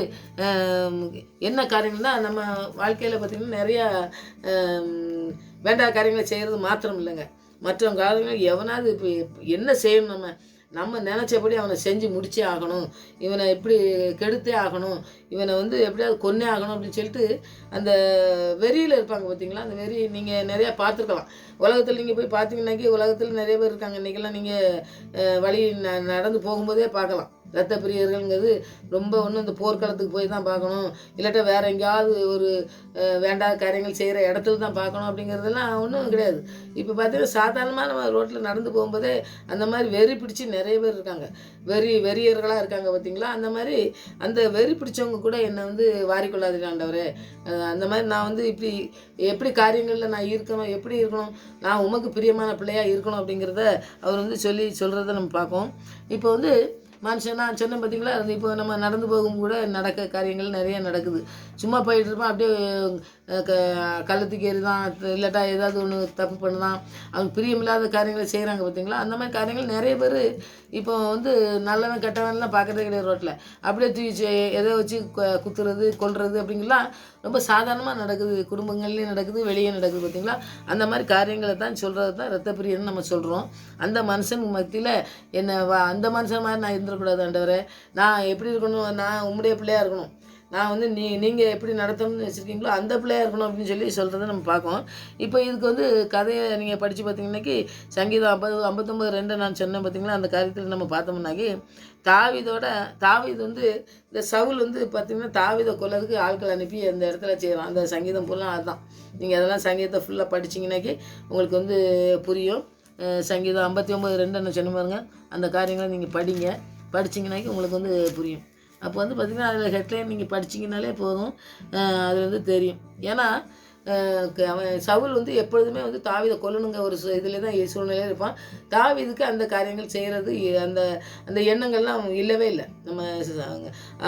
என்ன காரியங்கள்னா, நம்ம வாழ்க்கையில் பார்த்திங்கன்னா நிறையா வேண்டாத காரியங்களை செய்கிறது மாத்திரம் இல்லைங்க, மற்ற காரியங்கள் எவனாவது இப்போ என்ன செய்யணும், நம்ம நினச்சபடி அவனை செஞ்சு முடிச்சே ஆகணும், இவனை எப்படி கெடுத்தே ஆகணும், இவனை எப்படியாவது கொன்னே ஆகணும் அப்படின்னு சொல்லிட்டு அந்த வெறியில் இருப்பாங்க பார்த்திங்களா. அந்த வெறி நீங்கள் நிறையா பார்த்துருக்கலாம். உலகத்தில் நீங்கள் போய் பார்த்தீங்கன்னாக்கி உலகத்தில் நிறைய பேர் இருக்காங்க. இன்றைக்கெல்லாம் நீங்கள் வழி நடந்து போகும்போதே பார்க்கலாம். இரத்த பிரியர்கள்ங்கிறது ரொம்ப இந்த போர்க்களத்துக்கு போய் தான் பார்க்கணும், இல்லாட்டா வேறு எங்கேயாவது ஒரு வேண்டாத காரியங்கள் செய்கிற இடத்துல தான் பார்க்கணும் அப்படிங்கிறதெல்லாம் ஒன்றும் கிடையாது. இப்போ பார்த்தீங்கன்னா சாதாரணமாக நம்ம ரோட்டில் நடந்து போகும்போதே அந்த மாதிரி வெறி பிடிச்சி நிறைய பேர் இருக்காங்க, வெறியர்களாக இருக்காங்க பார்த்திங்களா. அந்த மாதிரி அந்த வெறி பிடிச்சவங்க கூட என்னை வாரிக்கொள்ளாதீங்க ஆண்டவரே, அந்த மாதிரி நான் இப்படி எப்படி காரியங்களில் நான் இருக்கணும், எப்படி இருக்கணும், நான் உமக்கு பிரியமான பிள்ளையாக இருக்கணும் அப்படிங்கிறத அவர் சொல்கிறத நம்ம பார்ப்போம். இப்போ மனுஷன் நான் சொன்னேன் பார்த்திங்களா, இப்போ நம்ம நடந்து போகும் கூட நடக்க காரியங்கள் நிறைய நடக்குது. சும்மா போயிட்டு இருப்பான், அப்படியே கள்ளத்துக்கு ஏறிதான், இல்லாட்டா ஏதாவது ஒன்று தப்பு பண்ணுதான், அவங்க பிரியமில்லாத காரியங்களை செய்கிறாங்க பார்த்திங்களா. அந்த மாதிரி காரியங்கள் நிறைய பேர் இப்போ நல்லவன் கெட்டவன்லாம் பார்க்குறதே கிடையாது. ரோட்டில் அப்படியே தூக்கி எதை வச்சு குத்துறது கொல்றது அப்படிங்கலாம் ரொம்ப சாதாரணமாக நடக்குது. குடும்பங்கள்லேயும் நடக்குது, வெளியே நடக்குது பார்த்திங்களா. அந்த மாதிரி காரியங்களை தான் சொல்கிறது தான் இரத்த பிரியன்னு நம்ம சொல்கிறோம். அந்த மனுஷன் மத்தியில் அந்த மனுஷன் மாதிரி நான் இருந்துடக்கூடாது ஆண்டவரே, நான் எப்படி இருக்கணும், நான் உம்முடைய பிள்ளையாக இருக்கணும், நான் நீங்கள் எப்படி நடத்தணும்னு வச்சுருக்கீங்களோ அந்த பிள்ளையாக இருக்கணும் அப்படின்னு சொல்கிறத நம்ம பார்க்கோம். இப்போ இதுக்கு கதையை நீங்கள் படித்து பார்த்தீங்கன்னாக்கி சங்கீதம் 59:2 நான் சொன்னேன் பார்த்திங்களா. அந்த காரியத்தில் நம்ம பார்த்தோம்னாக்கி தாவீது இந்த சவுல் பார்த்திங்கன்னா தாவீதை கொல்லதுக்கு ஆட்கள் அனுப்பி அந்த இடத்துல செய்கிறான். அந்த சங்கீதம் ஃபுல்லாக அதுதான். நீங்கள் அதெல்லாம் சங்கீதத்தை ஃபுல்லாக படிச்சிங்கனாக்கி உங்களுக்கு புரியும். சங்கீதம் 59:2 நான் சொன்ன பாருங்க, அந்த காரியங்களை நீங்கள் படிச்சிங்கனாக்கி உங்களுக்கு புரியும். அப்போ பார்த்திங்கன்னா அதில் ஹெட்லைன் நீங்கள் படிச்சிங்கனாலே போதும், அதில் தெரியும். ஏன்னா அவன் சவுல் எப்பொழுதுமே தாவீதை கொல்லணுங்க ஒரு இதில் தான் சூழ்நிலையில் இருப்பான். தாவீதுக்கு அந்த காரியங்கள் செய்கிறது அந்த எண்ணங்கள்லாம் இல்லவே இல்லை. நம்ம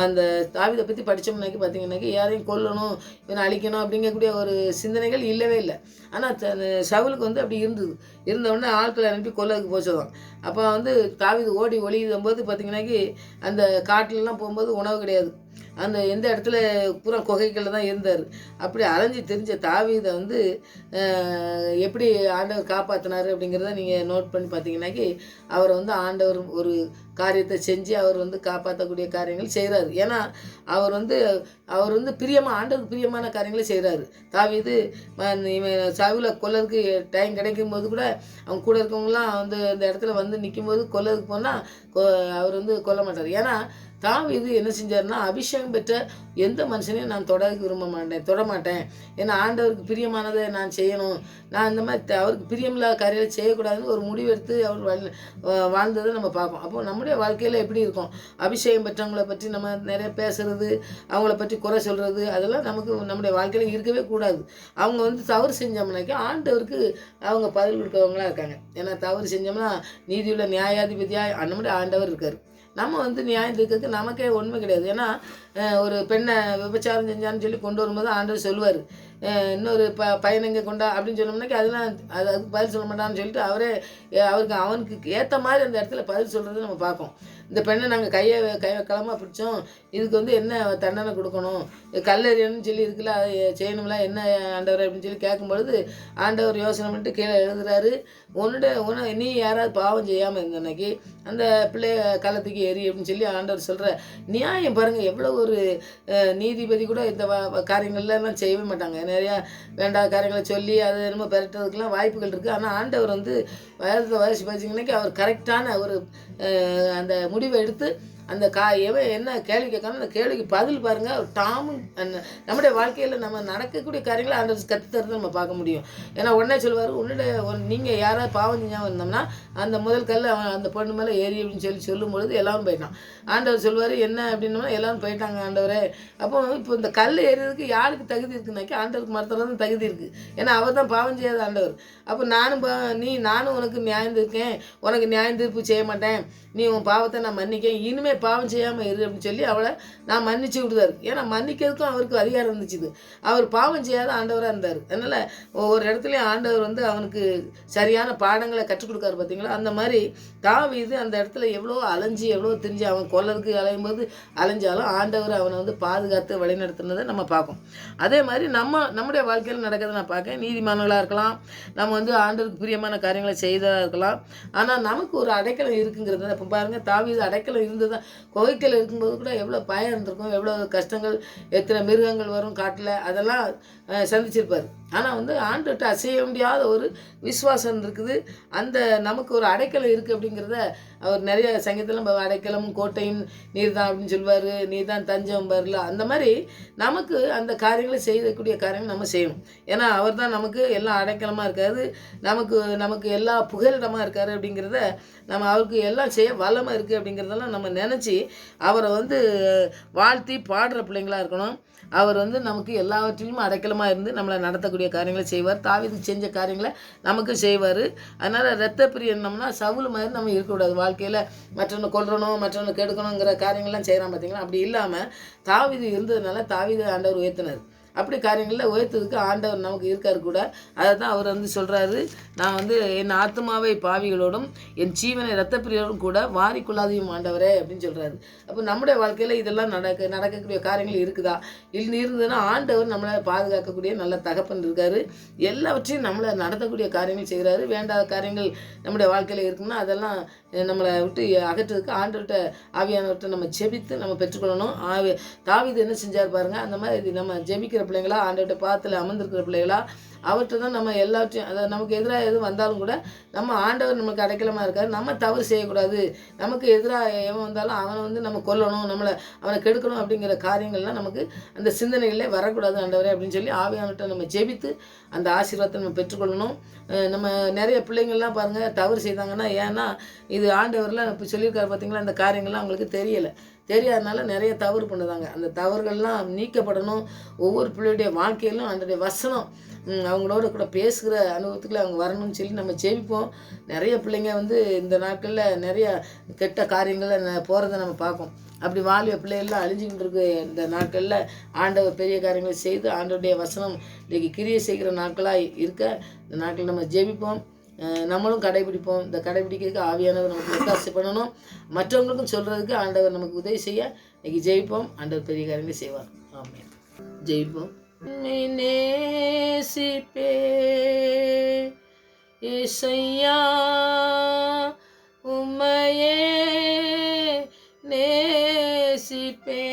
அந்த தாவீதை பற்றி படித்தோம்னாக்கி பார்த்திங்கனாக்கி யாரையும் கொல்லணும், இவனை அழிக்கணும் அப்படிங்கக்கூடிய ஒரு சிந்தனைகள் இல்லவே இல்லை. ஆனால் சவுலுக்கு அப்படி இருந்தவுடனே ஆட்களை அனுப்பி கொல்லதுக்கு போச்சதான். அப்போ தாவீது ஓடி ஒளியும்போது பார்த்திங்கனாக்கி அந்த காட்டிலலாம் போகும்போது உணவு கிடையாது, அந்த எந்த இடத்துல பூரா குகைகளில் தான் இருந்தார். அப்படி அலைஞ்சி தெரிஞ்ச தாவீதை எப்படி ஆண்டவர் காப்பாற்றினார் அப்படிங்கிறத நீங்கள் நோட் பண்ணி பார்த்தீங்கன்னாக்கி அவரை ஆண்டவர் ஒரு காரியத்தை செஞ்சு அவர் காப்பாற்றக்கூடிய காரியங்கள் செய்கிறாரு. ஏன்னா அவர் பிரியமாக ஆண்டவருக்கு பிரியமான காரியங்களை செய்கிறாரு. தாவீது இவன் சவுலை கொல்லதுக்கு டைம் கிடைக்கும்போது கூட அவங்க கூட இருக்கவங்களாம் அந்த இடத்துல நிற்கும்போது கொல்லதுக்கு போனால் அவர் கொல்ல மாட்டார். ஏன்னா தாவீது என்ன செஞ்சார்னா, அபிஷேகம் பெற்ற எந்த மனுஷனையும் நான் தொட மாட்டேன், ஏன்னா ஆண்டவருக்கு பிரியமானதை நான் செய்யணும், நான் இந்த மாதிரி அவருக்கு பிரியமில்லாத காரியங்களை செய்யக்கூடாதுன்னு ஒரு முடிவெடுத்து அவர் வாழ்ந்ததை நம்ம பார்ப்போம். அப்போ நம்முடைய வாழ்க்கையில் எப்படி இருக்கும், அபிஷேகம் பெற்றவங்களை பற்றி நம்ம நிறைய பேசுகிறது, அவங்கள பற்றி குறை சொல்கிறது, அதெல்லாம் நம்முடைய வாழ்க்கையில் இருக்கவே கூடாது. அவங்க தவறு செஞ்சோம்னாக்கி ஆண்டவருக்கு அவங்க பதில் கொடுக்கறவங்களாம் இருக்காங்க. ஏன்னா தவறு செஞ்சோம்னா நீதியுள்ள நியாயாதிபதியாக நம்முடைய ஆண்டவர் இருக்கார். நம்ம நியாயம் தீர்க்கிறதுக்கு நமக்கே ஒன்றுமே கிடையாது. ஏன்னா ஒரு பெண்ணை விபச்சாரம் செஞ்சான்னு சொல்லி கொண்டு வரும்போது ஆண்டவர் சொல்லுவார், இன்னொரு பையனை இங்கே கொண்டா அப்படின்னு சொன்னோம்னாக்கி அதெல்லாம் அதுக்கு பதில் சொல்ல மாட்டான்னு சொல்லிட்டு அவனுக்கு ஏற்ற மாதிரி அந்த இடத்துல பதில் சொல்கிறது நம்ம பார்ப்போம். இந்த பெண்ணை நாங்கள் களமாக பிடிச்சோம், இதுக்கு வந்து என்ன தண்டனை கொடுக்கணும், கல்லெறியணும்னு சொல்லி இருக்குல்ல, அதை செய்யணும்ல, என்ன ஆண்டவர் அப்படின்னு சொல்லி கேட்கும்பொழுது ஆண்டவர் யோசனை பண்ணிட்டு கீழே எழுதுறாரு, நீ யாராவது பாவம் செய்யாமல் இருந்த அன்னைக்கு அந்த பிள்ளைய களத்துக்கு எரி அப்படின்னு சொல்லி ஆண்டவர் சொல்கிற நியாயம் பாருங்கள். எவ்வளோ ஒரு நீதிபதி கூட இந்த காரியங்கள்லாம் செய்யவே மாட்டாங்க. நிறையா வேண்டாத காரியங்களை சொல்லி அதை என்னமோ பெறட்டுறதுக்கெலாம் வாய்ப்புகள் இருக்குது. ஆனால் ஆண்டவர் வந்து வயசு பார்த்தீங்கன்னாக்கி அவர் கரெக்டான ஒரு அந்த முடிவை எடுத்து அந்த எவன் என்ன கேள்வி கேட்கணும் அந்த கேள்விக்கு பதில் பாருங்கள். நம்முடைய வாழ்க்கையில் நம்ம நடக்கக்கூடிய காரியங்களை ஆண்டவர் கற்றுத்தரதை நம்ம பார்க்க முடியும். ஏன்னா உடனே சொல்லுவார், நீங்கள் யாராவது பாவம் செஞ்சாமல் இருந்தோம்னா அந்த முதல் கல் அவன் அந்த பொண்ணு மேலே ஏறி அப்படின்னு சொல்லும் பொழுது எல்லோரும் போயிட்டான். ஆண்டவர் சொல்லுவார், என்ன அப்படின்னா எல்லோரும் போயிட்டாங்க ஆண்டவரே. அப்போ இப்போ இந்த கல் ஏறிறதுக்கு யாருக்கு தகுதி இருக்குனாக்கி ஆண்டவருக்கு மரத்தில் தான் தகுதி இருக்குது. ஏன்னா அவர் தான் பாவம் செய்யாத ஆண்டவர். அப்போ நானும் உனக்கு நியாயம் இருக்கேன், உனக்கு நியாயம் தீர்ப்பு செய்ய மாட்டேன், நீ உன் பாவத்தை நான் மன்னிக்கேன், இனிமேல் பாவம் செய்யாமல் இரு அப்படின்னு சொல்லி அவளை நான் மன்னிச்சு விடுதார். ஏன்னா மன்னிக்கிறதுக்கும் அவருக்கு அதிகாரம் இருந்துச்சு. அவர் பாவம் செய்யாத ஆண்டவராக இருந்தார். அதனால் ஒவ்வொரு இடத்துலையும் ஆண்டவர் வந்து அவனுக்கு சரியான பாடங்களை கற்றுக் கொடுக்காரு. பார்த்தீங்களா, அந்த மாதிரி தாவீது அந்த இடத்துல எவ்வளோ அலைஞ்சி எவ்வளோ திரிஞ்சு அவன் கொல்லருக்கு அலையும் போது அலைஞ்சாலும் ஆண்டவர் அவனை வந்து பாதுகாத்து வழிநடத்துனதை நம்ம பார்ப்போம். அதே மாதிரி நம்முடைய வாழ்க்கையில் நடக்கிறத நான் பார்க்கேன். நீதிமான்களாக இருக்கலாம், நம்ம வந்து ஆண்டவருக்கு பிரியமான காரியங்களை செய்ததாக இருக்கலாம், ஆனால் நமக்கு ஒரு அடைக்கலம் இருக்குங்கிறது. இப்போ பாருங்கள், தாவீது அடைக்கலம் இருந்தது. கோவைக்கல் இருக்கும்போது கூட எவ்வளோ பயம் இருந்திருக்கும், எவ்வளோ கஷ்டங்கள், எத்தனை மிருகங்கள் வரும் காட்டில், அதெல்லாம் சந்திச்சிருப்பார். ஆனால் வந்து ஆண்டுகிட்ட அசைய முடியாத ஒரு விசுவாசம் இருக்குது. அந்த நமக்கு ஒரு அடைக்கலம் இருக்குது அப்படிங்கிறத அவர் நிறைய சங்கீதத்தில் அடைக்கலமும் கோட்டையும் நீர் தான் அப்படின்னு சொல்லுவார், நீர் தான் தஞ்சம் பாருல. அந்த மாதிரி நமக்கு அந்த காரியங்களை செய்யக்கூடிய காரியங்கள் நம்ம செய்யணும். ஏன்னா அவர் தான் நமக்கு எல்லாம் அடைக்கலமாக இருக்காரு, நமக்கு எல்லா புகலிடமாக இருக்காரு அப்படிங்கிறத நம்ம அவருக்கு எல்லாம் செய்ய வல்லமாக இருக்குது அப்படிங்கிறதெல்லாம் நம்ம நினச்சி அவரை வந்து வாழ்த்தி பாடுற பிள்ளைங்களாக இருக்கணும். அவர் வந்து நமக்கு எல்லாவற்றிலும் அடைக்கலமாக இருந்து நம்மளை நடத்தக்கூடிய காரியங்களை செய்வார். தாவீதுக்கு செஞ்ச காரியங்களை நமக்கு செய்வார். அதனால் இரத்த பிரியம்னோம்னா சவுல் மாதிரி நம்ம இருக்கக்கூடாது. வாழ்க்கையில் மற்றவனை கொல்றணும், மற்றவனை கெடுக்கணுங்கிற காரியங்கள்லாம் செய்கிறான் பார்த்தீங்களா. அப்படி இல்லாமல் தாவீது இருந்ததுனால தாவீதை ஆண்டவர் உயர்த்தினார். அப்படி காரியங்களில் உயர்த்ததுக்கு ஆண்டவர் நமக்கு இருக்கார் கூட. அதை தான் அவர் வந்து சொல்கிறாரு, நான் வந்து என் ஆத்மாவை பாவிகளோடும் என் ஜீவனை இரத்தப்பிரியோடும் கூட வாரிக்குள்ளாதையும் ஆண்டவரே அப்படின்னு சொல்கிறாரு. அப்போ நம்முடைய வாழ்க்கையில் இதெல்லாம் நடக்கக்கூடிய காரியங்கள் இருக்குதா? இருந்ததுன்னா ஆண்டவர் நம்மளை பாதுகாக்கக்கூடிய நல்ல தகப்பன் இருக்கார். எல்லாவற்றையும் நம்மளை நடத்தக்கூடிய காரியங்கள் செய்கிறாரு. வேண்டாத காரியங்கள் நம்முடைய வாழ்க்கையில் இருக்குன்னா அதெல்லாம் நம்மளை விட்டு அகற்றுறதுக்கு ஆண்டவர்கிட்ட ஆவியானவர்கிட்ட நம்ம ஜெபித்து நம்ம பெற்றுக்கொள்ளணும். தாவீது என்ன செஞ்சார் பாருங்கள். அந்த மாதிரி நம்ம ஜெபிக்கிற பிள்ளைங்களா, ஆண்டவர்கிட்ட பாத்தில் அமர்ந்திருக்கிற பிள்ளைகளா, அவர்கிட்ட தான் நம்ம எல்லாத்தையும், அதை நமக்கு எதிராக எதுவும் வந்தாலும் கூட நம்ம ஆண்டவர் நமக்கு அடைக்கலமாக இருக்கார். நம்ம தவறு செய்யக்கூடாது. நமக்கு எதிராக எவன் வந்தாலும் அவனை வந்து நம்ம கொல்லணும், அவனை கெடுக்கணும் அப்படிங்கிற காரியங்கள்லாம் நமக்கு அந்த சிந்தனைகளே வரக்கூடாது ஆண்டவரே அப்படின்னு சொல்லி ஆவியானவர்கிட்ட நம்ம ஜெபித்து அந்த ஆசீர்வாதத்தை நம்ம பெற்றுக்கொள்ளணும். நம்ம நிறைய பிள்ளைங்கள்லாம் பாருங்கள் தவறு செய்தாங்கன்னா, ஏன்னா இது ஆண்டவர்லாம் இப்போ சொல்லியிருக்காரு பார்த்தீங்களா, அந்த காரியங்கள்லாம் அவங்களுக்கு தெரியாதனால நிறைய தவறு பண்ணுதாங்க. அந்த தவறுகள்லாம் நீக்கப்படணும். ஒவ்வொரு பிள்ளையுடைய வாழ்க்கையிலும் அதனுடைய வசனம் அவங்களோட கூட பேசுகிற அனுபவத்துக்குள்ள அவங்க வரணும்னு சொல்லி நம்ம ஜெபிப்போம். நிறைய பிள்ளைங்க வந்து இந்த நாட்களில் நிறைய கெட்ட காரியங்களில் போகிறத நம்ம பார்ப்போம். அப்படி வாலிய பிள்ளைகள்லாம் அழிஞ்சிக்கிட்டு இருக்கு இந்த நாட்களில் ஆண்டவர் பெரிய காரியங்களை செய்து ஆண்டவருடைய வசனம் இன்றைக்கி கிரியை செய்கிற நாட்களாக இருக்க இந்த நாட்களில் நம்ம ஜெபிப்போம். நம்மளும் கடைபிடிப்போம். இந்த கடைபிடிக்கிறதுக்கு ஆவியானவர் நமக்கு ஒத்தாசை பண்ணணும். மற்றவங்களுக்கும் சொல்கிறதுக்கு ஆண்டவர் நமக்கு உதவி செய்ய இன்றைக்கி ஜெயிப்போம். ஆண்டவர் பெரிய காரியங்களை செய்வார். ஆமென். ஜெயிப்போம். நேசிப்பே ஏசையா உம்மையே நேசிப்பே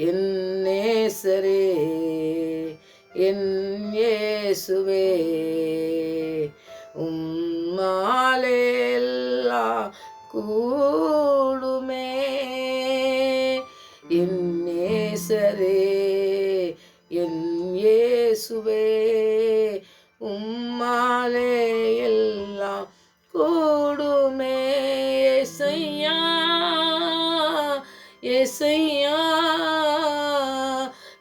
என் நேசரே என் இயேசுவே உம்மாலே எல்லாம் கூடுமே என் நேசரே என் இயேசுவே உம்மாலே எல்லாம் கூடுமே ஏசையா ஏசையா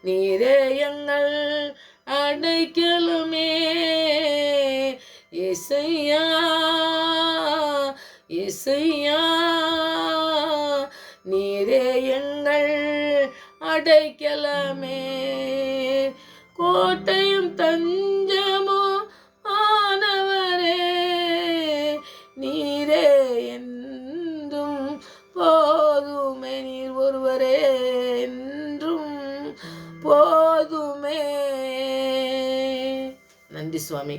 நீரே எங்கள் அடைக்கலமே ஏசையா ஏசையா அடைக்கலமே கோட்டையும் தஞ்சமோ ஆனவரே, நீரே என்றும் போதுமே, நீர் ஒருவரே என்றும் போதுமே. நன்றி சுவாமி.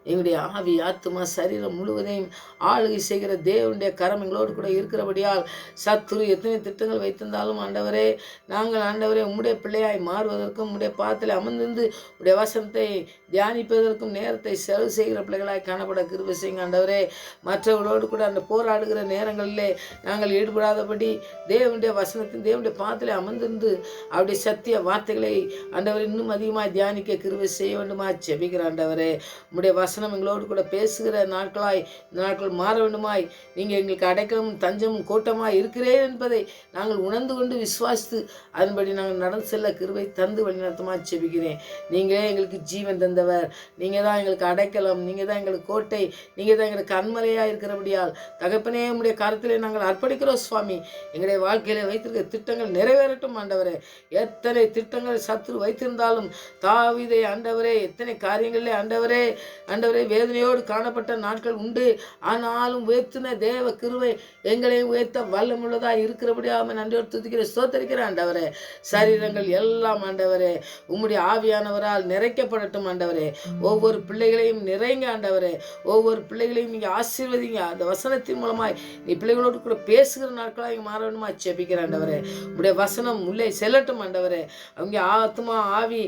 எங்களுடைய ஆவி ஆத்துமா சரீரம் முழுவதையும் ஆளுகை செய்கிற தேவனுடைய கரம் எங்களோடு கூட இருக்கிறபடியால் சத்துரு எத்தனை திட்டங்கள் வைத்திருந்தாலும் ஆண்டவரே, நாங்கள் ஆண்டவரே உம்முடைய பிள்ளையாய் மாறுவதற்கும் உம்முடைய பாதத்தில் அமர்ந்திருந்து உடைய வசனத்தை தியானிப்பதற்கும் நேரத்தை செலவு செய்கிற பிள்ளைகளாய் காணப்பட கிருபை செய்யுங்க ஆண்டவரே. மற்றவர்களோடு கூட அந்த போராடுகிற நேரங்களிலே நாங்கள் ஈடுபடாதபடி தேவனுடைய வசனத்தின் தேவனுடைய பாதத்தில் அமர்ந்திருந்து அவருடைய சத்திய வார்த்தைகளை ஆண்டவரை இன்னும் அதிகமாக தியானிக்க கிருபை செய்ய வேண்டுமா ஜெபிக்கிற ஆண்டவரே. உம்முடைய வசனம் எங்களோடு கூட பேசுகிற நாட்களாய் இந்த நாட்கள் மாற வேண்டுமாய், நீங்கள் எங்களுக்கு அடைக்கலமும் தஞ்சமும் கோட்டமாய் இருக்கிறேன் என்பதை நாங்கள் உணர்ந்து கொண்டு விசுவாசித்து அதன்படி நாங்கள் நடந்து செல்ல கிருபை தந்து வழிநடத்தமாக ஜெபிக்கிறேன். நீங்களே எங்களுக்கு ஜீவன் தந்தவர், நீங்கள் தான் எங்களுக்கு அடைக்கலம், நீங்கள் தான் எங்களுக்கு கோட்டை, நீங்கள் தான் எங்களுக்கு கண்மலையாக இருக்கிறபடியால் தகப்பனே உம்முடைய கருத்திலே நாங்கள் அர்ப்பணிக்கிறோம் சுவாமி. எங்களுடைய வாழ்க்கையில வைத்திருக்கிற திட்டங்கள் நிறைவேறட்டும் ஆண்டவரே. எத்தனை திட்டங்கள் சத்துரு வைத்திருந்தாலும் தாவீதை ஆண்டவரே, எத்தனை காரியங்களிலே ஆண்டவரே வேதனையோடு காணப்பட்ட நாட்கள் உண்டு. ஆனாலும் உயர்த்தின தேவ கிருபை எங்களையும் உயர்த்த வல்லமுள்ளதாக இருக்கிறபடியாக நன்றியோடு துதிக்கிற ஸ்தோத்தரிக்கிற ஆண்டவரே. சரீரங்கள் எல்லாம் ஆண்டவரே உம்முடைய ஆவியானவரால் நிறைக்கப்படட்டும் ஆண்டவரே. ஒவ்வொரு பிள்ளைகளையும் நிறைங்க ஆண்டவரே. ஒவ்வொரு பிள்ளைகளையும் நீங்கள் ஆசீர்வதிங்க. அந்த வசனத்தின் மூலமாய் நீ பிள்ளைகளோடு கூட பேசுகிற நாட்களாக இங்கே மாற வேண்டுமா ஜெபிக்கிற ஆண்டவரே. உம்முடைய வசனம் உள்ளே செல்லட்டும் ஆண்டவரே. அவங்க ஆத்மா ஆவி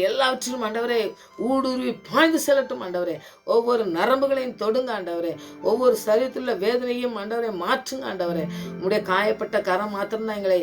எல்லாவற்றிலும் ஆண்டவரே ஊடுருவி பாய்ந்து செல்லட்டும் ஆண்டவரே. ஒவ்வொரு நரம்புகளையும் தொடுங்க ஆண்டவரே. ஒவ்வொரு சரீரத்தில் உள்ள வேதனையும் ஆண்டவரை மாற்றுங்க ஆண்டவரே. உம்முடைய காயப்பட்ட கரம் மாத்திரம்தான் எங்களை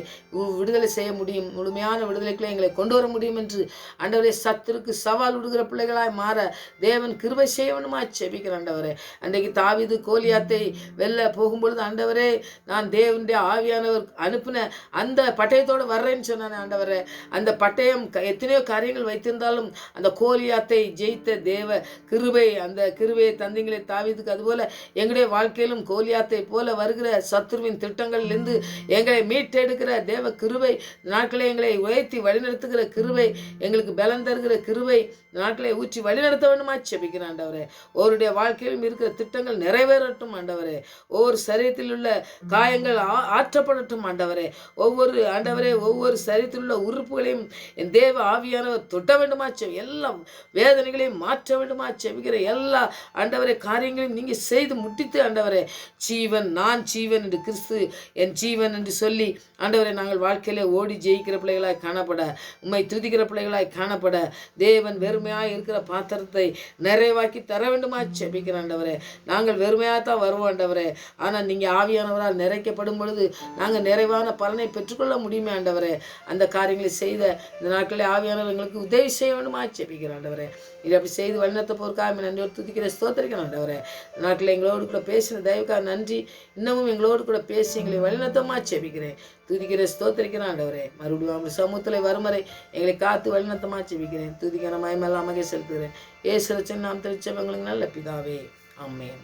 விடுதலை செய்ய முடியும், முழுமையான விடுதலைக்குள்ளே எங்களை கொண்டு வர முடியும் என்று ஆண்டவரே சத்துருக்கு சவால் விடுகிற பிள்ளைகளாய் மாற தேவன் கிருபை செய்ய வேண்டுமா ஜெபிக்கிற ஆண்டவரே. அன்றைக்கு தாவீது கோலியாத்தை வெல்ல போகும்பொழுது ஆண்டவரே, நான் தேவனுடைய ஆவியானவர் அனுப்பின அந்த பட்டயத்தோடு வர்றேன்னு சொன்னானே ஆண்டவரே. அந்த பட்டயம் எத்தனையோ காரியங்கள் வைத்திருந்தாலும் அந்த கோலியாத்தை ஜெயித்த தேவ கிருபை, அந்த கிருபையை தந்தீங்களே தாவீதுக்கு, அதுபோல எங்களுடைய வாழ்க்கையிலும் கோலியாத்தை போல வருகிற சத்துருவின் திட்டங்களிலிருந்து எங்களை மீட்டெடுக்கிற தேவ கிருபை, நாட்களை எங்களை உயர்த்தி வழிநடத்துகிற கிருபை, எங்களுக்கு பலம் தருகிற கிருபை நாட்களை ஊற்றி வழிநடத்த வேண்டுமா ஜெபிக்கிறேன் ஆண்டவரே. ஒருடைய வாழ்க்கையிலும் இருக்கிற திட்டங்கள் நிறைவேறட்டும் ஆண்டவரே. ஒவ்வொரு சரீரத்தில் உள்ள காயங்கள் ஆற்றப்படட்டும் ஆண்டவரே. ஒவ்வொரு சரீரத்தில் உள்ள உறுப்புகளையும் என் தேவ ஆவியானவர் தொட்ட வேண்டுமா, எல்லா வேதனைகளையும் மாற்ற வேண்டுமா ஜெபிக்கிற எல்லா ஆண்டவரே காரியங்களையும் நீங்கள் செய்து முட்டித்து ஆண்டவரே, ஜீவன் நான் ஜீவன் என்று கிறிஸ்து என் ஜீவன் என்று சொல்லி ஆண்டவரை நாங்கள் வாழ்க்கையிலே ஓடி ஜெயிக்கிற பிள்ளைகளாய் காணப்பட, உம்மை துதிக்கிற பிள்ளைகளாய் காணப்பட, தேவன் வெறுமையாக இருக்கிற பாத்திரத்தை நிறைவாக்கி தர வேண்டுமா ஜெபிக்கிற ஆண்டவரே. நாங்கள் வெறுமையாகத்தான் வருவோம் ஆண்டவரே. ஆனால் நீங்கள் ஆவியானவரால் நிறைக்கப்படும் பொழுது நாங்கள் நிறைவான பலனை பெற்றுக்கொள்ள முடியுமே ஆண்டவரே. அந்த காரியங்களை செய்த இந்த நாட்களில் ஆவியானவர் எங்களுக்கு உதவி செய்ய வேண்டுமா ஜெபிக்கிற ஆண்டவரே. இது அப்படி செய்து வழிநடத்த போருக்காக நன்றியோடு துதிக்கிற ஸ்தோத்திரிக்கிறேன் ஆண்டவரே. இந்த நாட்டில் எங்களோடு கூட பேசின தயவுக்காக நன்றி. இன்னமும் எங்களோடு கூட பேசி எங்களை வழிநடத்தமாக ஜெபிக்கிறேன், துதிக்கிற ஸ்தோத்திரிக்கிறேன் ஆண்டவரே. மறுபடியும் அவங்க சமூகத்தில் வரும் வரை எங்களை காத்து வழிநடத்தமாக ஜெபிக்கிறேன், துதிக்கிற மயமெல்லாம் மகே செலுத்துகிறேன். ஏசு ரட்சகன் நாமத்தில் ஜெபங்களுக்கு நல்ல பிதாவே, ஆமென்.